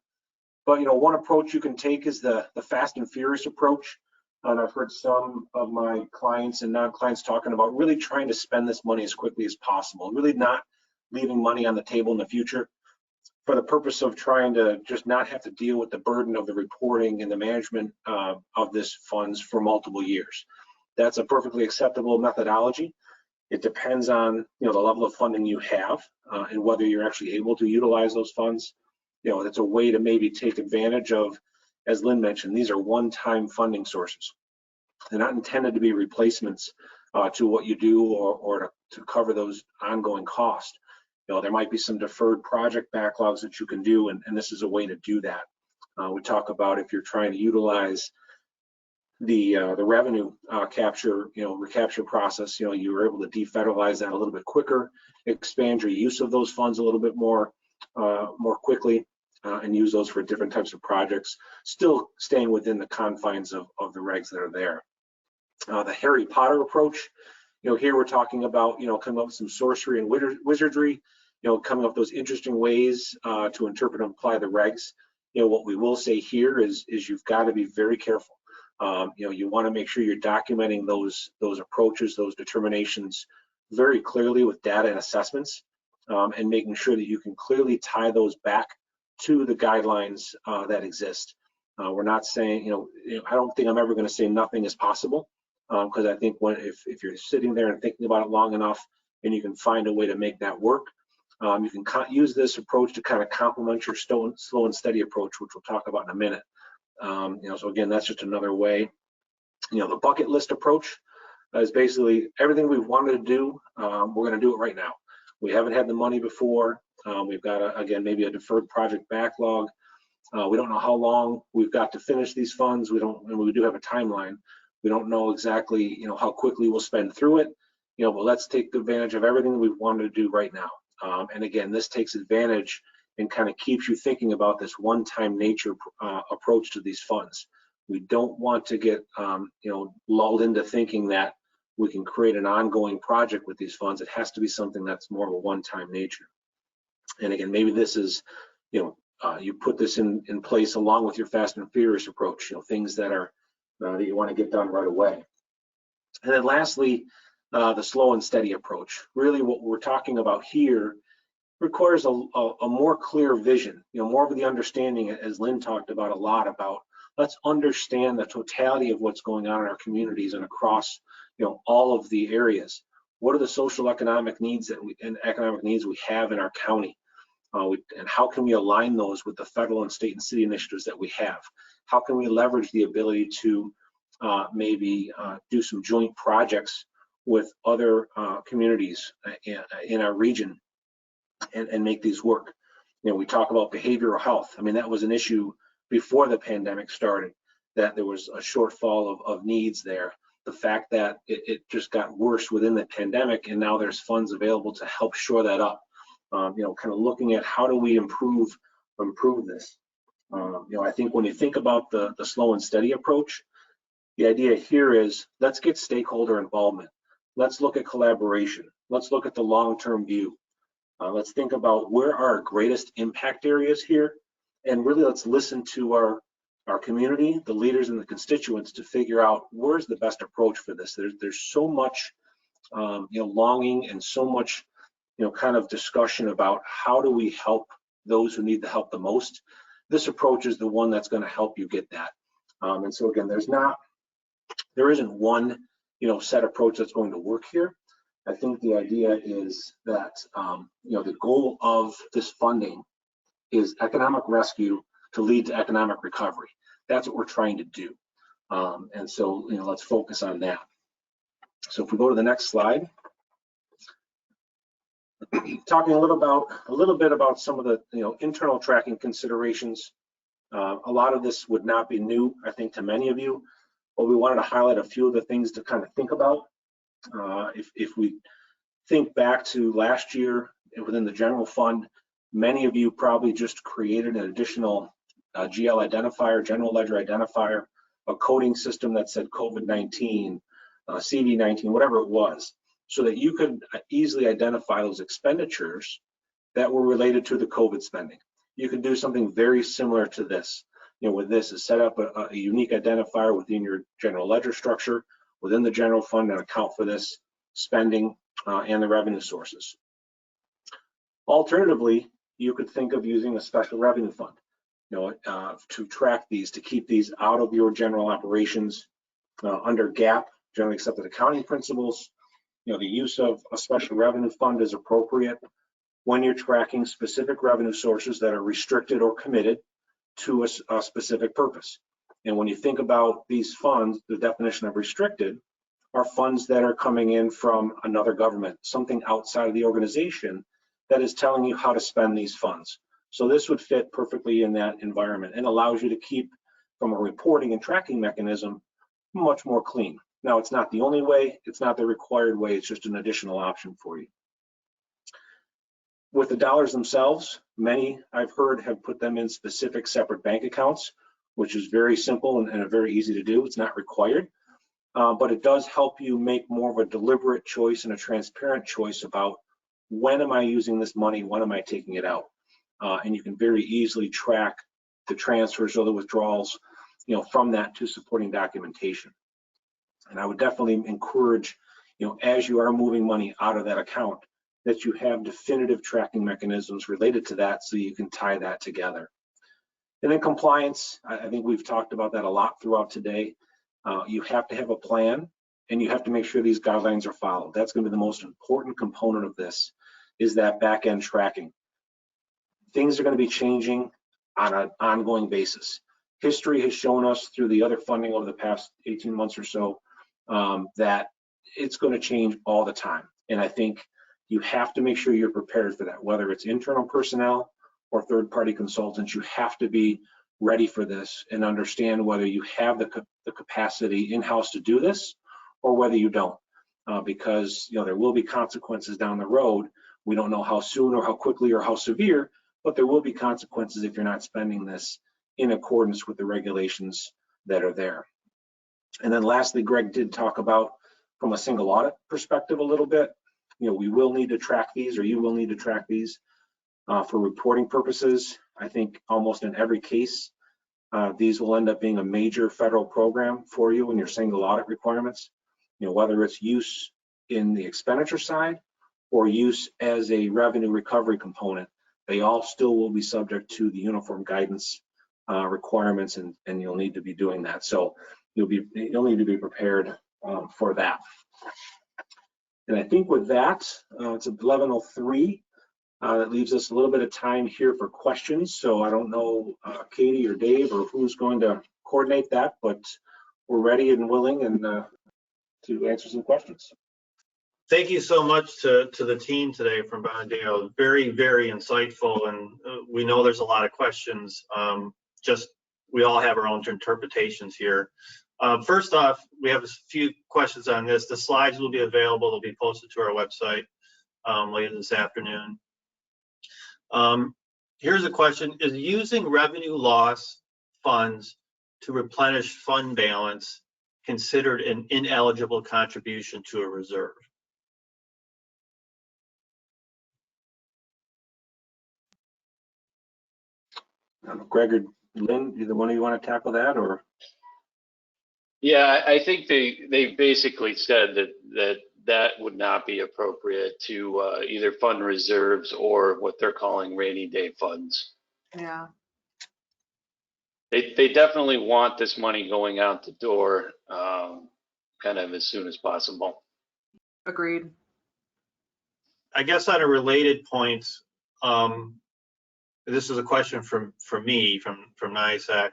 But one approach you can take is the Fast and Furious approach. And I've heard some of my clients and non-clients talking about really trying to spend this money as quickly as possible, really not leaving money on the table in the future for the purpose of trying to just not have to deal with the burden of the reporting and the management of this funds for multiple years. That's a perfectly acceptable methodology. It depends on the level of funding you have and whether you're actually able to utilize those funds. It's a way to maybe take advantage of, as Lynn mentioned, these are one-time funding sources. They're not intended to be replacements to what you do or to cover those ongoing costs. There might be some deferred project backlogs that you can do, and this is a way to do that. We talk about if you're trying to utilize the revenue capture, recapture process, you were able to defederalize that a little bit quicker, expand your use of those funds a little bit more quickly, and use those for different types of projects, still staying within the confines of the regs that are there. The Harry Potter approach, here we're talking about, coming up with some sorcery and wizardry, coming up with those interesting ways to interpret and apply the regs. What we will say here is you've got to be very careful. You want to make sure you're documenting those approaches, those determinations very clearly with data and assessments, and making sure that you can clearly tie those back to the guidelines that exist. We're not saying, I don't think I'm ever going to say nothing is possible, because I think if you're sitting there and thinking about it long enough and you can find a way to make that work, you can use this approach to kind of complement your slow and steady approach, which we'll talk about in a minute. So again, that's just another way. The bucket list approach is basically everything we've wanted to do, we're going to do it right now. We haven't had the money before. We've got, again, maybe a deferred project backlog. We don't know how long we've got to finish these funds. We do have a timeline. We don't know exactly, how quickly we'll spend through it. But let's take advantage of everything that we've wanted to do right now. And again, this takes advantage and kind of keeps you thinking about this one-time nature approach to these funds. We don't want to get, lulled into thinking that we can create an ongoing project with these funds. It has to be something that's more of a one-time nature. And again, maybe this is, you put this in place along with your fast and furious approach, things that are that you want to get done right away. And then lastly, the slow and steady approach. Really what we're talking about here requires a more clear vision, more of the understanding, as Lynn talked about a lot about, let's understand the totality of what's going on in our communities and across, all of the areas. What are the social economic needs economic needs we have in our county? And how can we align those with the federal and state and city initiatives that we have? How can we leverage the ability to maybe do some joint projects with other communities in our region and make these work? We talk about behavioral health. I mean, that was an issue before the pandemic started, that there was a shortfall of needs there. The fact that it just got worse within the pandemic, and now there's funds available to help shore that up. Kind of looking at how do we improve this. I think when you think about the slow and steady approach, the idea here is let's get stakeholder involvement. Let's look at collaboration. Let's look at the long-term view. Let's think about where are our greatest impact areas here, and really let's listen to our community, the leaders and the constituents, to figure out where's the best approach for this. There's so much longing and so much kind of discussion about how do we help those who need the help the most. This approach is the one that's going to help you get that. And so again, there isn't one set approach that's going to work here. I think the idea is that the goal of this funding is economic rescue to lead to economic recovery. That's what we're trying to do. And so let's focus on that. So if we go to the next slide, talking a little bit about some of the internal tracking considerations. A lot of this would not be new, I think, to many of you, but we wanted to highlight a few of the things to kind of think about. If we think back to last year within the general fund, many of you probably just created an additional GL identifier, general ledger identifier, a coding system that said COVID-19, CV-19, whatever it was, so that you could easily identify those expenditures that were related to the COVID spending. You can do something very similar to this. With this is set up a unique identifier within your general ledger structure, within the general fund, and account for this spending and the revenue sources. Alternatively, you could think of using a special revenue fund, to track these, to keep these out of your general operations under GAAP, generally accepted accounting principles. The use of a special revenue fund is appropriate when you're tracking specific revenue sources that are restricted or committed to a specific purpose. And when you think about these funds, the definition of restricted are funds that are coming in from another government, something outside of the organization that is telling you how to spend these funds. So this would fit perfectly in that environment and allows you to keep, from a reporting and tracking mechanism, much more clean. Now, it's not the only way, it's not the required way, it's just an additional option for you. With the dollars themselves, many I've heard have put them in specific separate bank accounts, which is very simple and very easy to do. It's not required, but it does help you make more of a deliberate choice and a transparent choice about when am I using this money, when am I taking it out? And you can very easily track the transfers or the withdrawals, from that to supporting documentation. And I would definitely encourage, as you are moving money out of that account, that you have definitive tracking mechanisms related to that so you can tie that together. And then compliance, I think we've talked about that a lot throughout today. You have to have a plan and you have to make sure these guidelines are followed. That's going to be the most important component of this, is that back end tracking. Things are going to be changing on an ongoing basis. History has shown us through the other funding over the past 18 months or so that it's going to change all the time. And I think you have to make sure you're prepared for that, whether it's internal personnel or third-party consultants. You have to be ready for this and understand whether you have the capacity in-house to do this or whether you don't, because there will be consequences down the road. We don't know how soon or how quickly or how severe, but there will be consequences if you're not spending this in accordance with the regulations that are there. And then lastly, Greg did talk about, from a single audit perspective a little bit, we will need to track these, or you will need to track these for reporting purposes. I think almost in every case, these will end up being a major federal program for you in your single audit requirements, whether it's use in the expenditure side or use as a revenue recovery component. They all still will be subject to the uniform guidance requirements, and you'll need to be doing that. So you'll need to be prepared for that. And I think with that, it's 11:03. That leaves us a little bit of time here for questions. So I don't know, Katie or Dave or who's going to coordinate that, but we're ready and willing and to answer some questions. Thank you so much to the team today from Bondeo. Very, very insightful, and we know there's a lot of questions. We all have our own interpretations here. First off, we have a few questions on this. The slides will be available. They'll be posted to our website later this afternoon. Here's a question: is using revenue loss funds to replenish fund balance considered an ineligible contribution to a reserve? Greg or Lynn, either one of you want to tackle that, or? Yeah, I think they basically said that would not be appropriate to either fund reserves or what they're calling rainy day funds. Yeah. They definitely want this money going out the door kind of as soon as possible. Agreed. I guess on a related point, this is a question from me, from NISAC.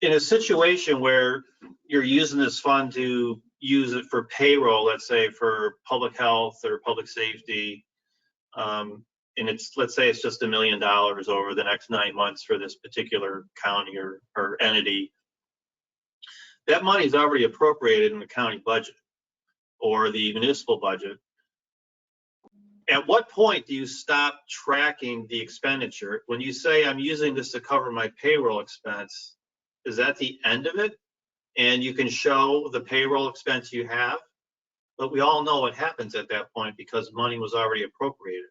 In a situation where you're using this fund to use it for payroll, let's say for public health or public safety, and let's say it's just $1 million over the next 9 months for this particular county or entity, that money is already appropriated in the county budget or the municipal budget. At what point do you stop tracking the expenditure? When you say I'm using this to cover my payroll expense, is that the end of it? And you can show the payroll expense you have, but we all know what happens at that point because money was already appropriated.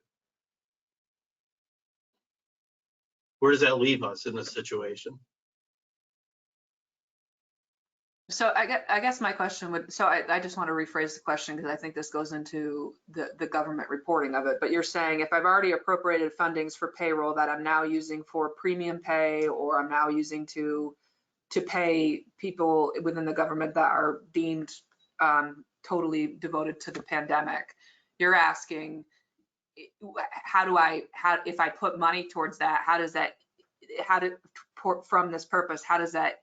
Where does that leave us in this situation? So I guess my question would, so I just want to rephrase the question because I think this goes into the government reporting of it. But you're saying if I've already appropriated fundings for payroll that I'm now using for premium pay, or I'm now using to pay people within the government that are deemed totally devoted to the pandemic, you're asking, if I put money towards that, from this purpose, how does that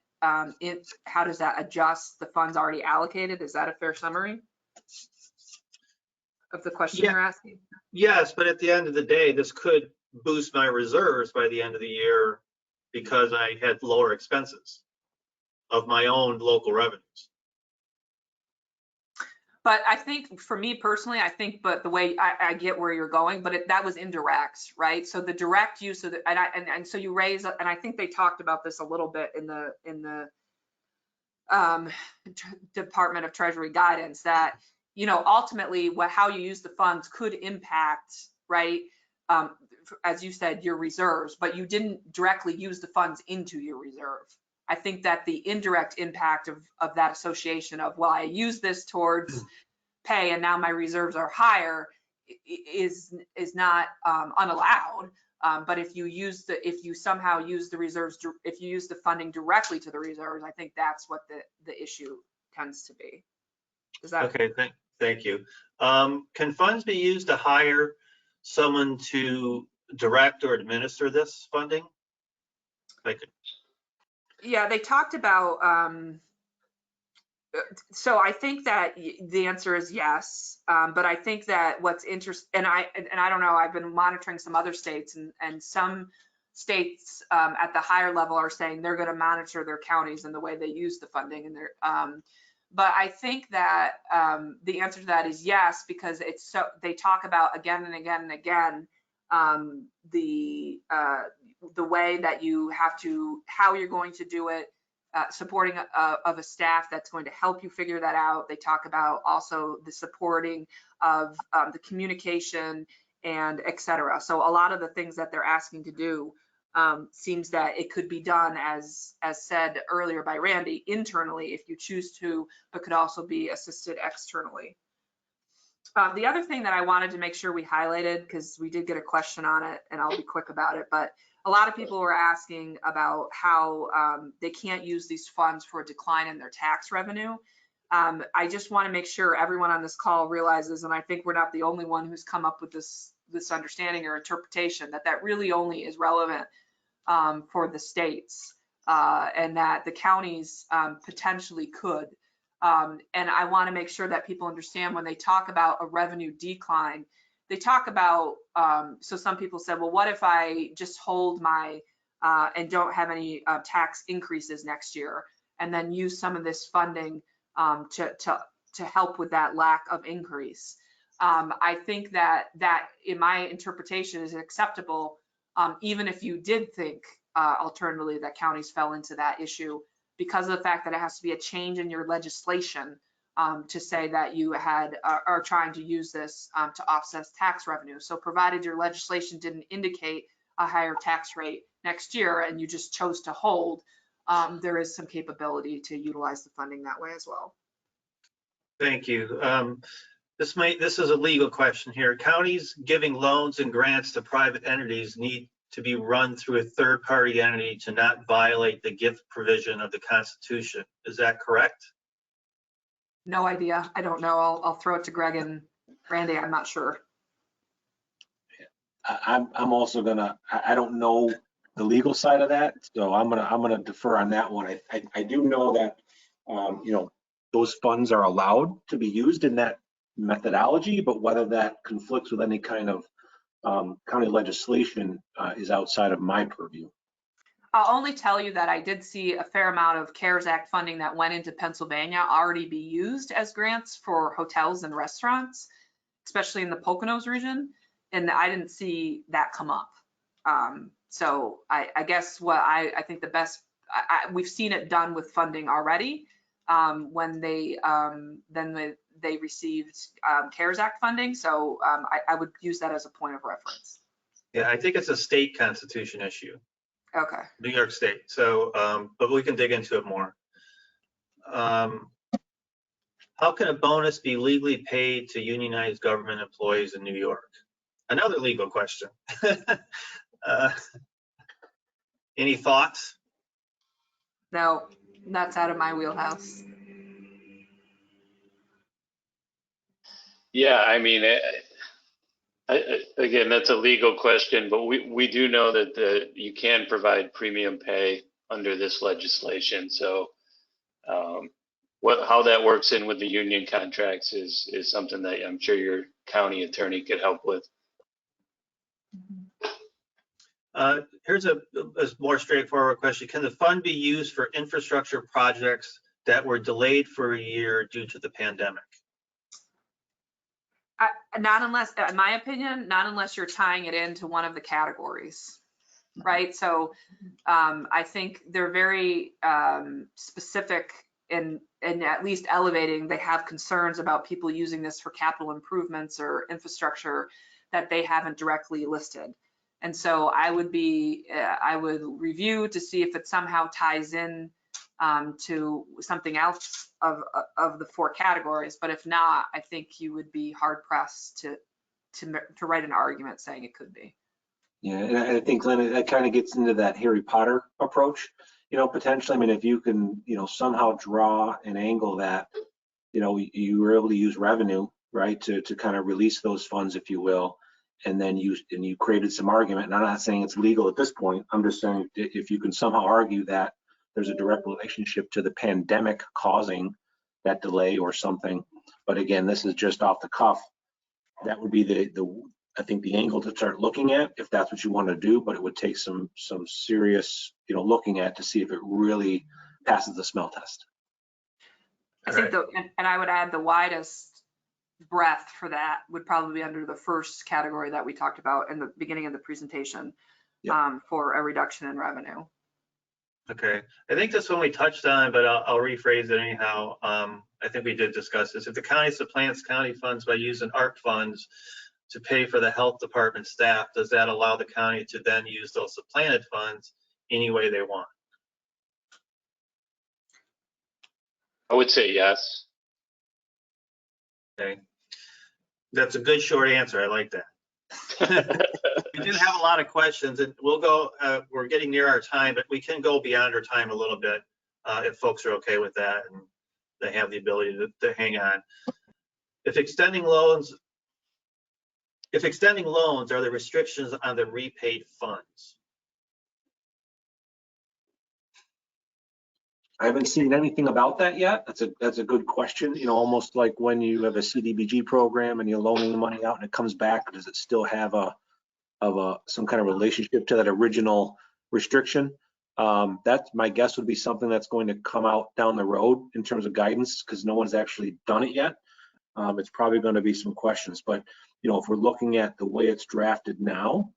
adjust the funds already allocated? Is that a fair summary of the question you're asking? Yes, but at the end of the day, this could boost my reserves by the end of the year because I had lower expenses. of my own local revenues. But I think for me personally, but the way I get where you're going, but that was indirect, right? So the direct use of the, and so you raise, and I think they talked about this a little bit in the Department of Treasury guidance, that, you know, ultimately how you use the funds could impact, right? As you said, your reserves, but you didn't directly use the funds into your reserve. I think that the indirect impact of that association of, well, I use this towards pay and now my reserves are higher is not unallowed. But if you somehow use the reserves, if you use the funding directly to the reserves, I think that's what the issue tends to be. Is that okay? Thank you. Can funds be used to hire someone to direct or administer this funding? Yeah, they talked about, so I think that the answer is yes, but I think that what's interesting, and I don't know, I've been monitoring some other states, and some states at the higher level are saying they're going to monitor their counties and the way they use the funding, and but I think that the answer to that is yes, because they talk about again and again and again the way that you have to, how you're going to do it, supporting of a staff that's going to help you figure that out. They talk about also the supporting of the communication and et cetera. So a lot of the things that they're asking to do seems that it could be done, as said earlier by Randy, internally if you choose to, but could also be assisted externally. The other thing that I wanted to make sure we highlighted, because we did get a question on it, and I'll be quick about it, but a lot of people were asking about how they can't use these funds for a decline in their tax revenue. I just want to make sure everyone on this call realizes, and I think we're not the only one who's come up with this understanding or interpretation, that really only is relevant for the states, and that the counties potentially could. And I want to make sure that people understand when they talk about a revenue decline, they talk about, so some people said, well, what if I just hold my, and don't have any tax increases next year, and then use some of this funding to help with that lack of increase? I think that in my interpretation is acceptable, even if you did think alternatively that counties fell into that issue, because of the fact that it has to be a change in your legislation to say that you are trying to use this to offset tax revenue. So provided your legislation didn't indicate a higher tax rate next year and you just chose to hold, there is some capability to utilize the funding that way as well. Thank you. This is a legal question here. Counties giving loans and grants to private entities need to be run through a third-party entity to not violate the gift provision of the Constitution. Is that correct? No idea. I don't know. I'll throw it to Greg and Randy. I'm not sure. I'm also gonna, I don't know the legal side of that, so I'm gonna defer on that one. I do know that you know, those funds are allowed to be used in that methodology, but whether that conflicts with any kind of county legislation is outside of my purview. I'll only tell you that I did see a fair amount of CARES Act funding that went into Pennsylvania already be used as grants for hotels and restaurants, especially in the Poconos region, and I didn't see that come up. So I guess what I think the best, we've seen it done with funding already when they received CARES Act funding. So I would use that as a point of reference. Yeah, I think it's a state constitution issue. Okay. New York State. So, but we can dig into it more. How can a bonus be legally paid to unionized government employees in New York? Another legal question. Any thoughts? No, that's out of my wheelhouse. Yeah, I mean, again, that's a legal question, but we do know that you can provide premium pay under this legislation. So how that works in with the union contracts is something that I'm sure your county attorney could help with. Here's a more straightforward question. Can the fund be used for infrastructure projects that were delayed for a year due to the pandemic? Not unless, in my opinion, not unless you're tying it into one of the categories, right? So I think they're very specific in at least elevating. They have concerns about people using this for capital improvements or infrastructure that they haven't directly listed. And so I would review to see if it somehow ties in to something else of the 4 categories. But if not, I think you would be hard pressed to write an argument saying it could be. Yeah, and I think, Lynn, that kind of gets into that Harry Potter approach, potentially. I mean, if you can, somehow draw an angle that, you were able to use revenue, right, to kind of release those funds, if you will, and then you created some argument. And I'm not saying it's legal at this point. I'm just saying if you can somehow argue that there's a direct relationship to the pandemic causing that delay or something. But again, this is just off the cuff. That would be I think the angle to start looking at, if that's what you want to do, but it would take some serious, looking at to see if it really passes the smell test. I think and I would add the widest breadth for that would probably be under the first category that we talked about in the beginning of the presentation. Yep. For a reduction in revenue. Okay, I think this one we touched on, but I'll rephrase it anyhow. I think we did discuss this. If the county supplants county funds by using ARP funds to pay for the health department staff, does that allow the county to then use those supplanted funds any way they want? I would say yes. Okay, that's a good short answer. I like that. We did have a lot of questions, and we'll go, we're getting near our time, but we can go beyond our time a little bit if folks are okay with that and they have the ability to hang on. If extending loans, are there restrictions on the repaid funds? I haven't seen anything about that yet. That's a good question. Almost like when you have a CDBG program and you're loaning the money out and it comes back, does it still have some kind of relationship to that original restriction? That's my guess would be something that's going to come out down the road in terms of guidance, because no one's actually done it yet. It's probably going to be some questions, but if we're looking at the way it's drafted now,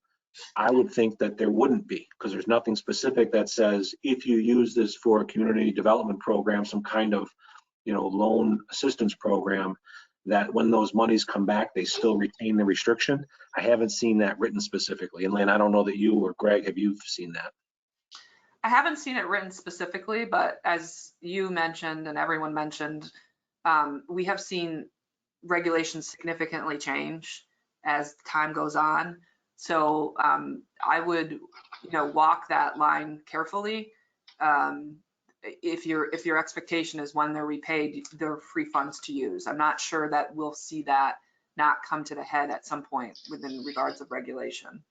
I would think that there wouldn't be, because there's nothing specific that says if you use this for a community development program, some kind of loan assistance program, that when those monies come back, they still retain the restriction. I haven't seen that written specifically. And Lynn, I don't know that you or Greg, have you seen that? I haven't seen it written specifically, but as you mentioned and everyone mentioned, we have seen regulations significantly change as time goes on. So I would, walk that line carefully. If your expectation is when they're repaid, they're free funds to use. I'm not sure that we'll see that not come to the head at some point within regards of regulation.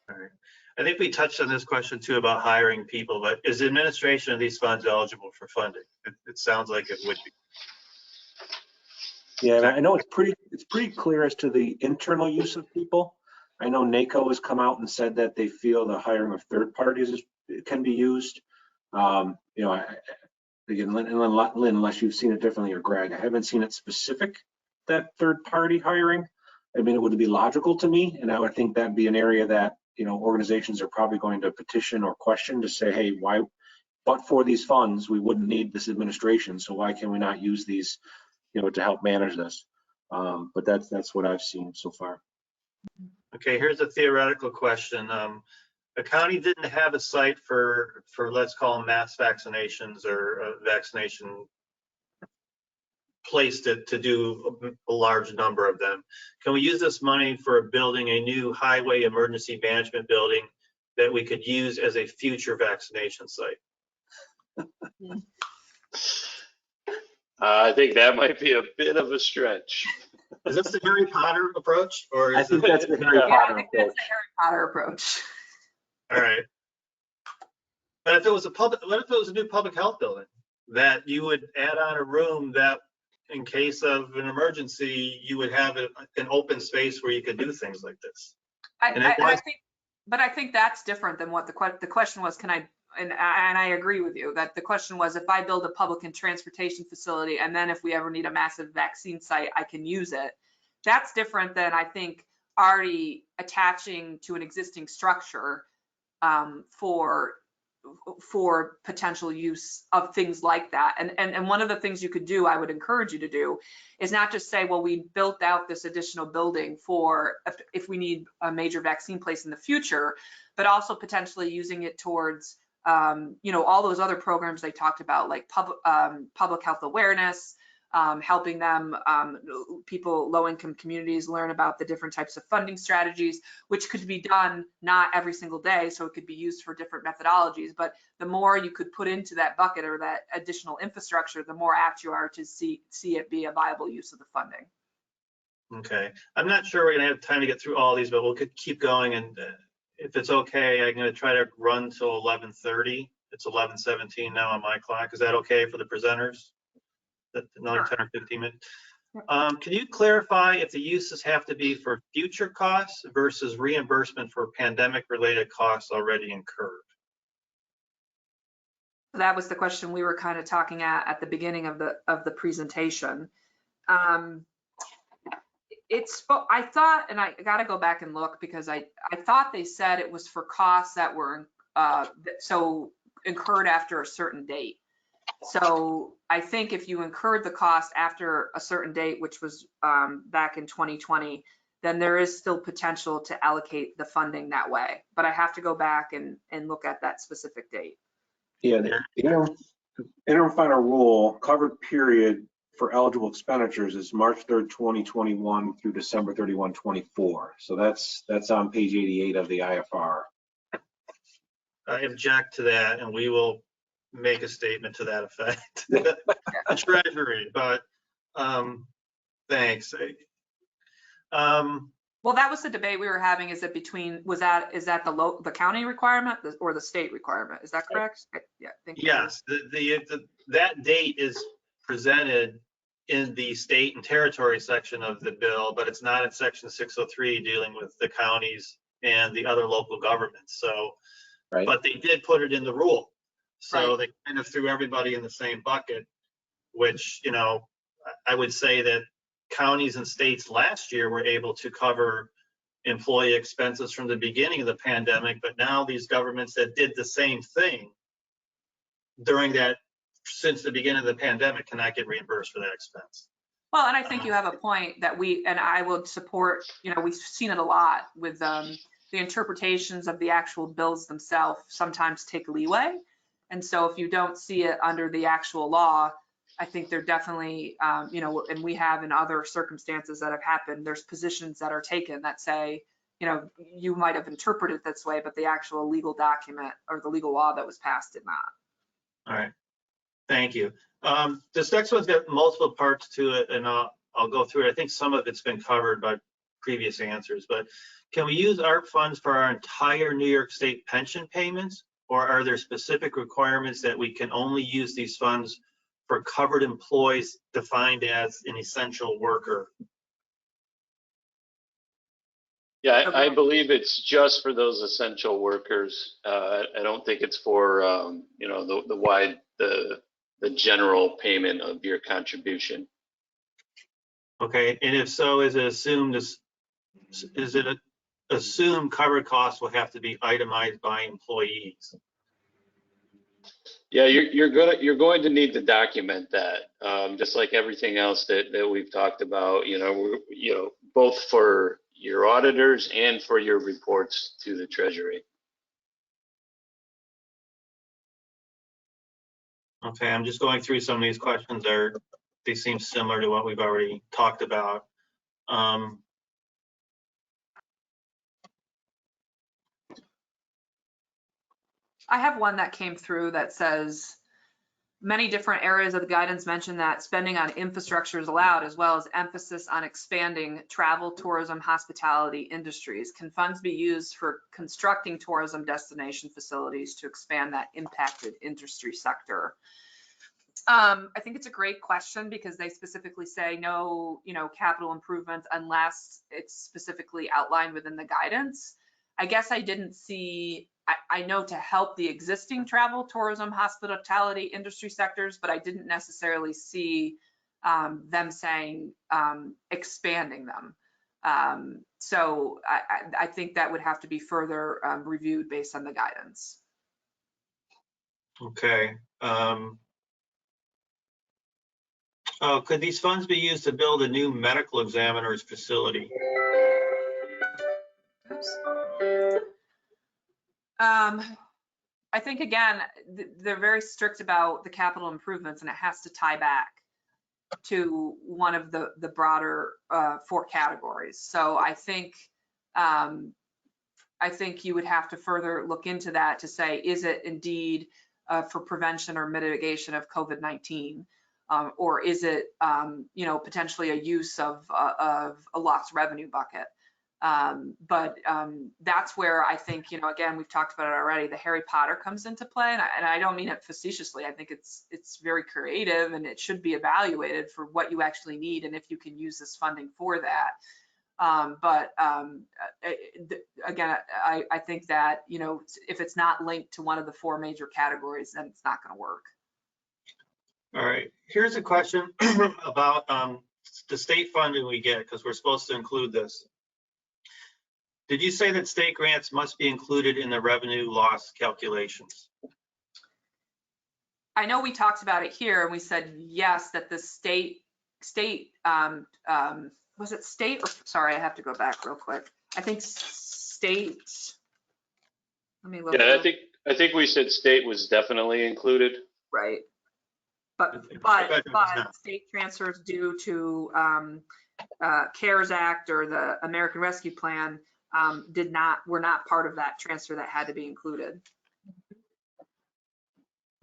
All right. I think we touched on this question too about hiring people, but is the administration of these funds eligible for funding? It sounds like it would be. Yeah, and I know it's pretty clear as to the internal use of people. I know NACO has come out and said that they feel the hiring of third parties can be used. Again, Lynn, unless you've seen it differently, or Greg, I haven't seen it specific, that third party hiring. I mean, it would be logical to me, and I would think that'd be an area that organizations are probably going to petition or question to say, hey, why? But for these funds, we wouldn't need this administration, so why can we not use these, to help manage this? But that's what I've seen so far. Okay, here's a theoretical question. The county didn't have a site for let's call them mass vaccinations or a vaccination place to do a large number of them. Can we use this money for building a new highway emergency management building that we could use as a future vaccination site? I think that might be a bit of a stretch. Is this the Harry Potter approach, or is I think that's the Harry Potter approach. That's the Harry Potter approach. All right. But if it was what if it was a new public health building that you would add on a room that, in case of an emergency, you would have an open space where you could do things like this? I think But I think that's different than what the question was. Can I, and I agree with you that the question was, if I build a public and transportation facility, and then if we ever need a massive vaccine site, I can use it. That's different than, I think, already attaching to an existing structure for potential use of things like that. And one of the things you could do, I would encourage you to do, is not just say, well, we built out this additional building for if we need a major vaccine place in the future, but also potentially using it towards, all those other programs they talked about, like public health awareness, helping them, people, low-income communities, learn about the different types of funding strategies, which could be done not every single day, so it could be used for different methodologies. But the more you could put into that bucket or that additional infrastructure, the more apt you are to see it be a viable use of the funding. Okay, I'm not sure we're gonna have time to get through all these, but we'll keep going. And if it's okay, I'm gonna try to run till 11:30. It's 11:17 now on my clock. Is that okay for the presenters? Another 10 or 15 minutes. Can you clarify if the uses have to be for future costs versus reimbursement for pandemic-related costs already incurred? That was the question we were kind of talking at the beginning of the presentation. I thought, and I got to go back and look because I thought they said it was for costs that were so incurred after a certain date. So I think if you incurred the cost after a certain date, which was back in 2020, then there is still potential to allocate the funding that way. But I have to go back and look at that specific date. Yeah, the interim final rule covered period for eligible expenditures is March 3rd, 2021 through December 31, 24. So that's on page 88 of the IFR. I object to that, and we will make a statement to that effect. The Treasury, but thanks. Well, that was the debate we were having. Is it between, is that the county requirement or the state requirement? Is that correct? Yeah. Yes, that date is presented in the state and territory section of the bill, but it's not in section 603 dealing with the counties and the other local governments. So, right. But they did put it in the rule. So They kind of threw everybody in the same bucket, which, I would say that counties and states last year were able to cover employee expenses from the beginning of the pandemic, but now these governments that did the same thing during that, since the beginning of the pandemic, cannot get reimbursed for that expense. Well, and I think you have a point that and I would support, we've seen it a lot with the interpretations of the actual bills themselves sometimes take leeway. And so if you don't see it under the actual law, I think they're definitely, and we have in other circumstances that have happened, there's positions that are taken that say, you might have interpreted it this way, but the actual legal document or the legal law that was passed did not. All right, thank you. This next one's got multiple parts to it, and I'll go through it. I think some of it's been covered by previous answers, but can we use ARP funds for our entire New York State pension payments? Or are there specific requirements that we can only use these funds for covered employees defined as an essential worker? Yeah, I believe it's just for those essential workers. I don't think it's for the general payment of your contribution. Okay, and if so, is it assumed covered costs will have to be itemized by employees? Yeah, you're going to need to document that, just like everything else that we've talked about. Both for your auditors and for your reports to the Treasury. Okay, I'm just going through some of these questions. They seem similar to what we've already talked about. I have one that came through that says, many different areas of the guidance mention that spending on infrastructure is allowed, as well as emphasis on expanding travel, tourism, hospitality industries. Can funds be used for constructing tourism destination facilities to expand that impacted industry sector? I think it's a great question because they specifically say no, capital improvements unless it's specifically outlined within the guidance. I guess I didn't see, I know to help the existing travel, tourism, hospitality industry sectors, but I didn't necessarily see them saying expanding them. So I think that would have to be further reviewed based on the guidance. Okay. Oh, could these funds be used to build a new medical examiner's facility? I think, again, they're very strict about the capital improvements, and it has to tie back to one of the broader 4 categories. So I think you would have to further look into that to say, is it indeed for prevention or mitigation of COVID-19? Or is it, potentially a use of a lost revenue bucket? But that's where I think, again, we've talked about it already, the Harry Potter comes into play. And I don't mean it facetiously. I think it's very creative, and it should be evaluated for what you actually need and if you can use this funding for that. Again, I think that, if it's not linked to one of the 4 major categories, then it's not going to work. All right, here's a question about the state funding we get, because we're supposed to include this. Did you say that state grants must be included in the revenue loss calculations? I know we talked about it here, and we said yes, that the state was it state or, sorry, I have to go back real quick. I think state, let me look. Yeah, I think we said state was definitely included. Right. But state transfers due to CARES Act or the American Rescue Plan were not part of that transfer that had to be included.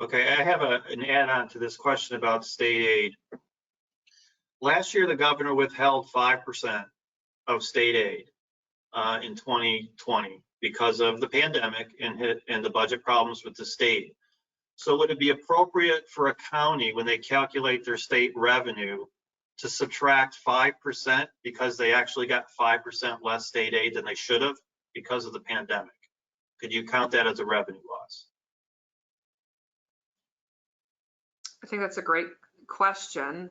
Okay, I have an add-on to this question about state aid. Last year, the governor withheld 5% of state aid in 2020 because of the pandemic and the budget problems with the state. So would it be appropriate for a county, when they calculate their state revenue, to subtract 5% because they actually got 5% less state aid than they should have because of the pandemic? Could you count that as a revenue loss? I think that's a great question.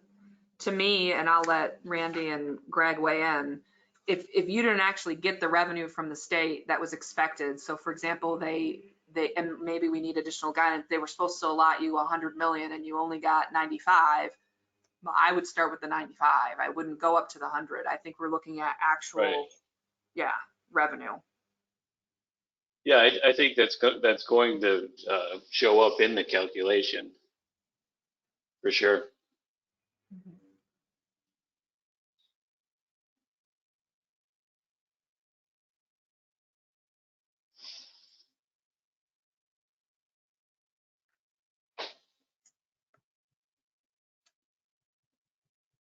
To me, and I'll let Randy and Greg weigh in, if you didn't actually get the revenue from the state that was expected, so for example, and maybe we need additional guidance, they were supposed to allot you 100 million and you only got 95, I would start with the 95. I wouldn't go up to the 100. I think we're looking at actual, right, revenue. Yeah, I think that's going to show up in the calculation for sure. Mm-hmm.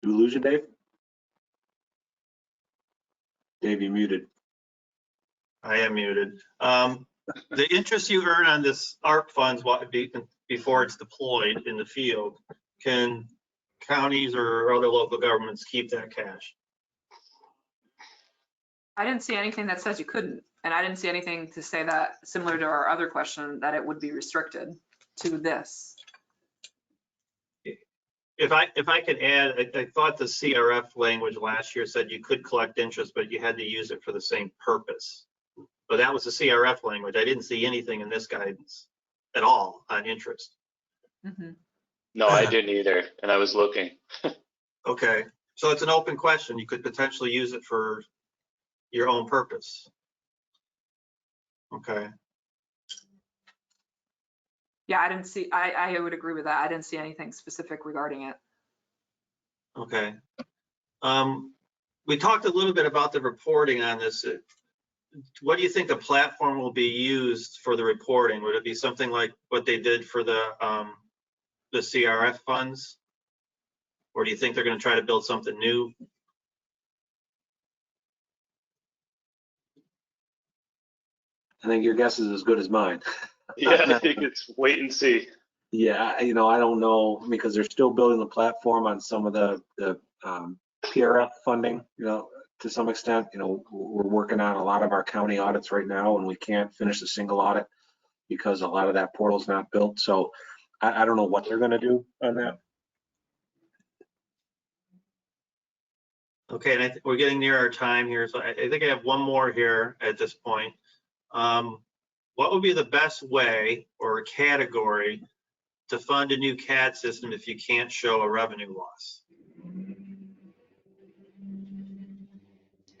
Did we lose you, Dave? Dave, you muted. I am muted. The interest you earn on this ARP funds before it's deployed in the field, can counties or other local governments keep that cash? I didn't see anything that says you couldn't, and I didn't see anything to say that, similar to our other question, that it would be restricted to this. If I could add, I thought the CRF language last year said you could collect interest, but you had to use it for the same purpose. But that was the CRF language. I didn't see anything in this guidance at all on interest. Mm-hmm. No, I didn't either, and I was looking. Okay, so it's an open question. You could potentially use it for your own purpose. Okay. Yeah, I didn't see, I would agree with that. I didn't see anything specific regarding it. Okay. We talked a little bit about the reporting on this. What do you think the platform will be used for the reporting? Would it be something like what they did for the CRF funds? Or do you think they're going to try to build something new? I think your guess is as good as mine. Yeah, I think it's wait and see. Yeah, I don't know, because they're still building the platform on some of the PRF funding, to some extent. You know, we're working on a lot of our county audits right now, and we can't finish a single audit because a lot of that portal's not built. So I don't know what they're going to do on that. Okay, and we're getting near our time here, so I think I have one more here at this point. What would be the best way or category to fund a new CAD system if you can't show a revenue loss?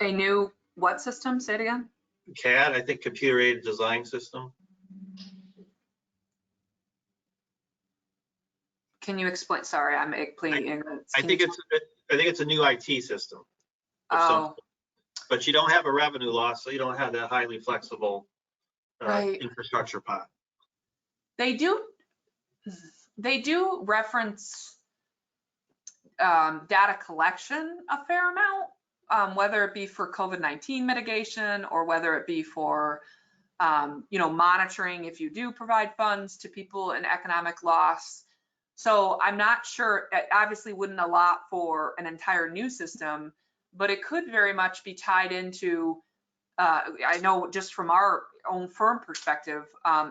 A new what system? Say it again. CAD, I think computer aided design system. Can you explain? Sorry, I'm pleading ignorance. I think it's a new IT system. Oh, But you don't have a revenue loss, so you don't have that highly flexible right. infrastructure pot. They do reference data collection a fair amount, whether it be for COVID-19 mitigation or whether it be for monitoring if you do provide funds to people in economic loss. So I'm not sure, it obviously wouldn't allot for an entire new system, but it could very much be tied into, I know just from our own firm perspective,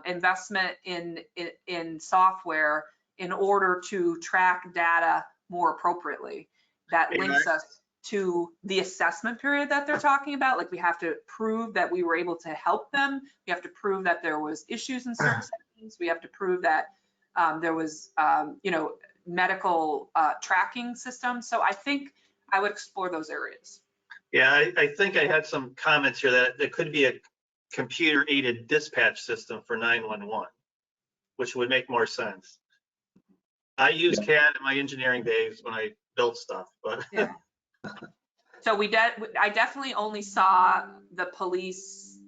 investment in software in order to track data more appropriately. That links us to the assessment period that they're talking about. Like we have to prove that we were able to help them. We have to prove that there was issues in certain settings. We have to prove that there was, medical tracking systems. So I think I would explore those areas. Yeah, I think I had some comments here that there could be a computer aided dispatch system for 911, which would make more sense. I used CAD in my engineering days when I built stuff, but. Yeah. So I definitely only saw the police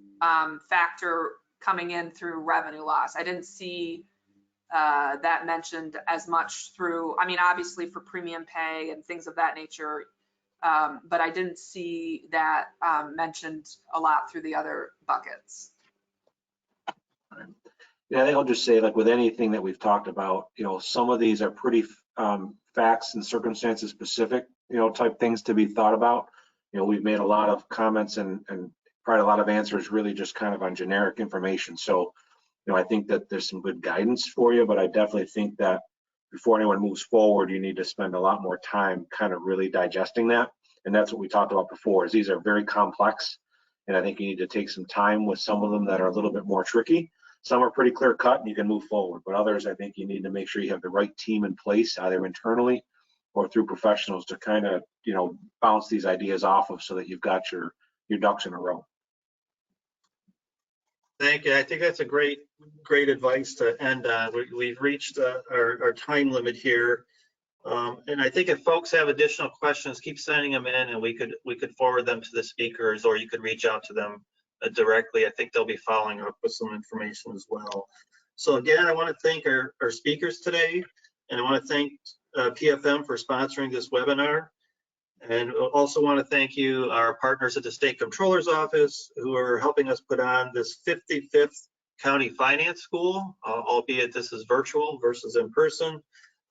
factor coming in through revenue loss. I didn't see that mentioned as much through, I mean, obviously for premium pay and things of that nature, but I didn't see that mentioned a lot through the other buckets. Yeah, I'll just say, like with anything that we've talked about, some of these are pretty facts and circumstances specific, type things to be thought about. We've made a lot of comments and probably a lot of answers really just kind of on generic information. So, I think that there's some good guidance for you, but I definitely think that before anyone moves forward, you need to spend a lot more time kind of really digesting that. And that's what we talked about before, is these are very complex. And I think you need to take some time with some of them that are a little bit more tricky. Some are pretty clear cut and you can move forward, but others, I think you need to make sure you have the right team in place, either internally or through professionals, to kind of, bounce these ideas off of so that you've got your ducks in a row. Thank you. I think that's a great advice to end on. We've reached our time limit here. And I think if folks have additional questions, keep sending them in and we could forward them to the speakers, or you could reach out to them directly. I think they'll be following up with some information as well. So again, I want to thank our speakers today, and I want to thank PFM for sponsoring this webinar. And also want to thank you, our partners at the State Comptroller's Office, who are helping us put on this 55th County Finance School, albeit this is virtual versus in person.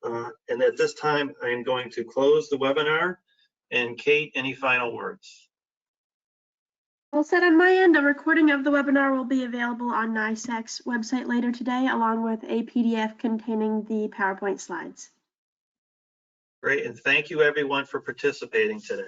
And at this time, I am going to close the webinar. And Kate, any final words? All set on my end. A recording of the webinar will be available on NISAC's website later today, along with a PDF containing the PowerPoint slides. Great, and thank you everyone for participating today.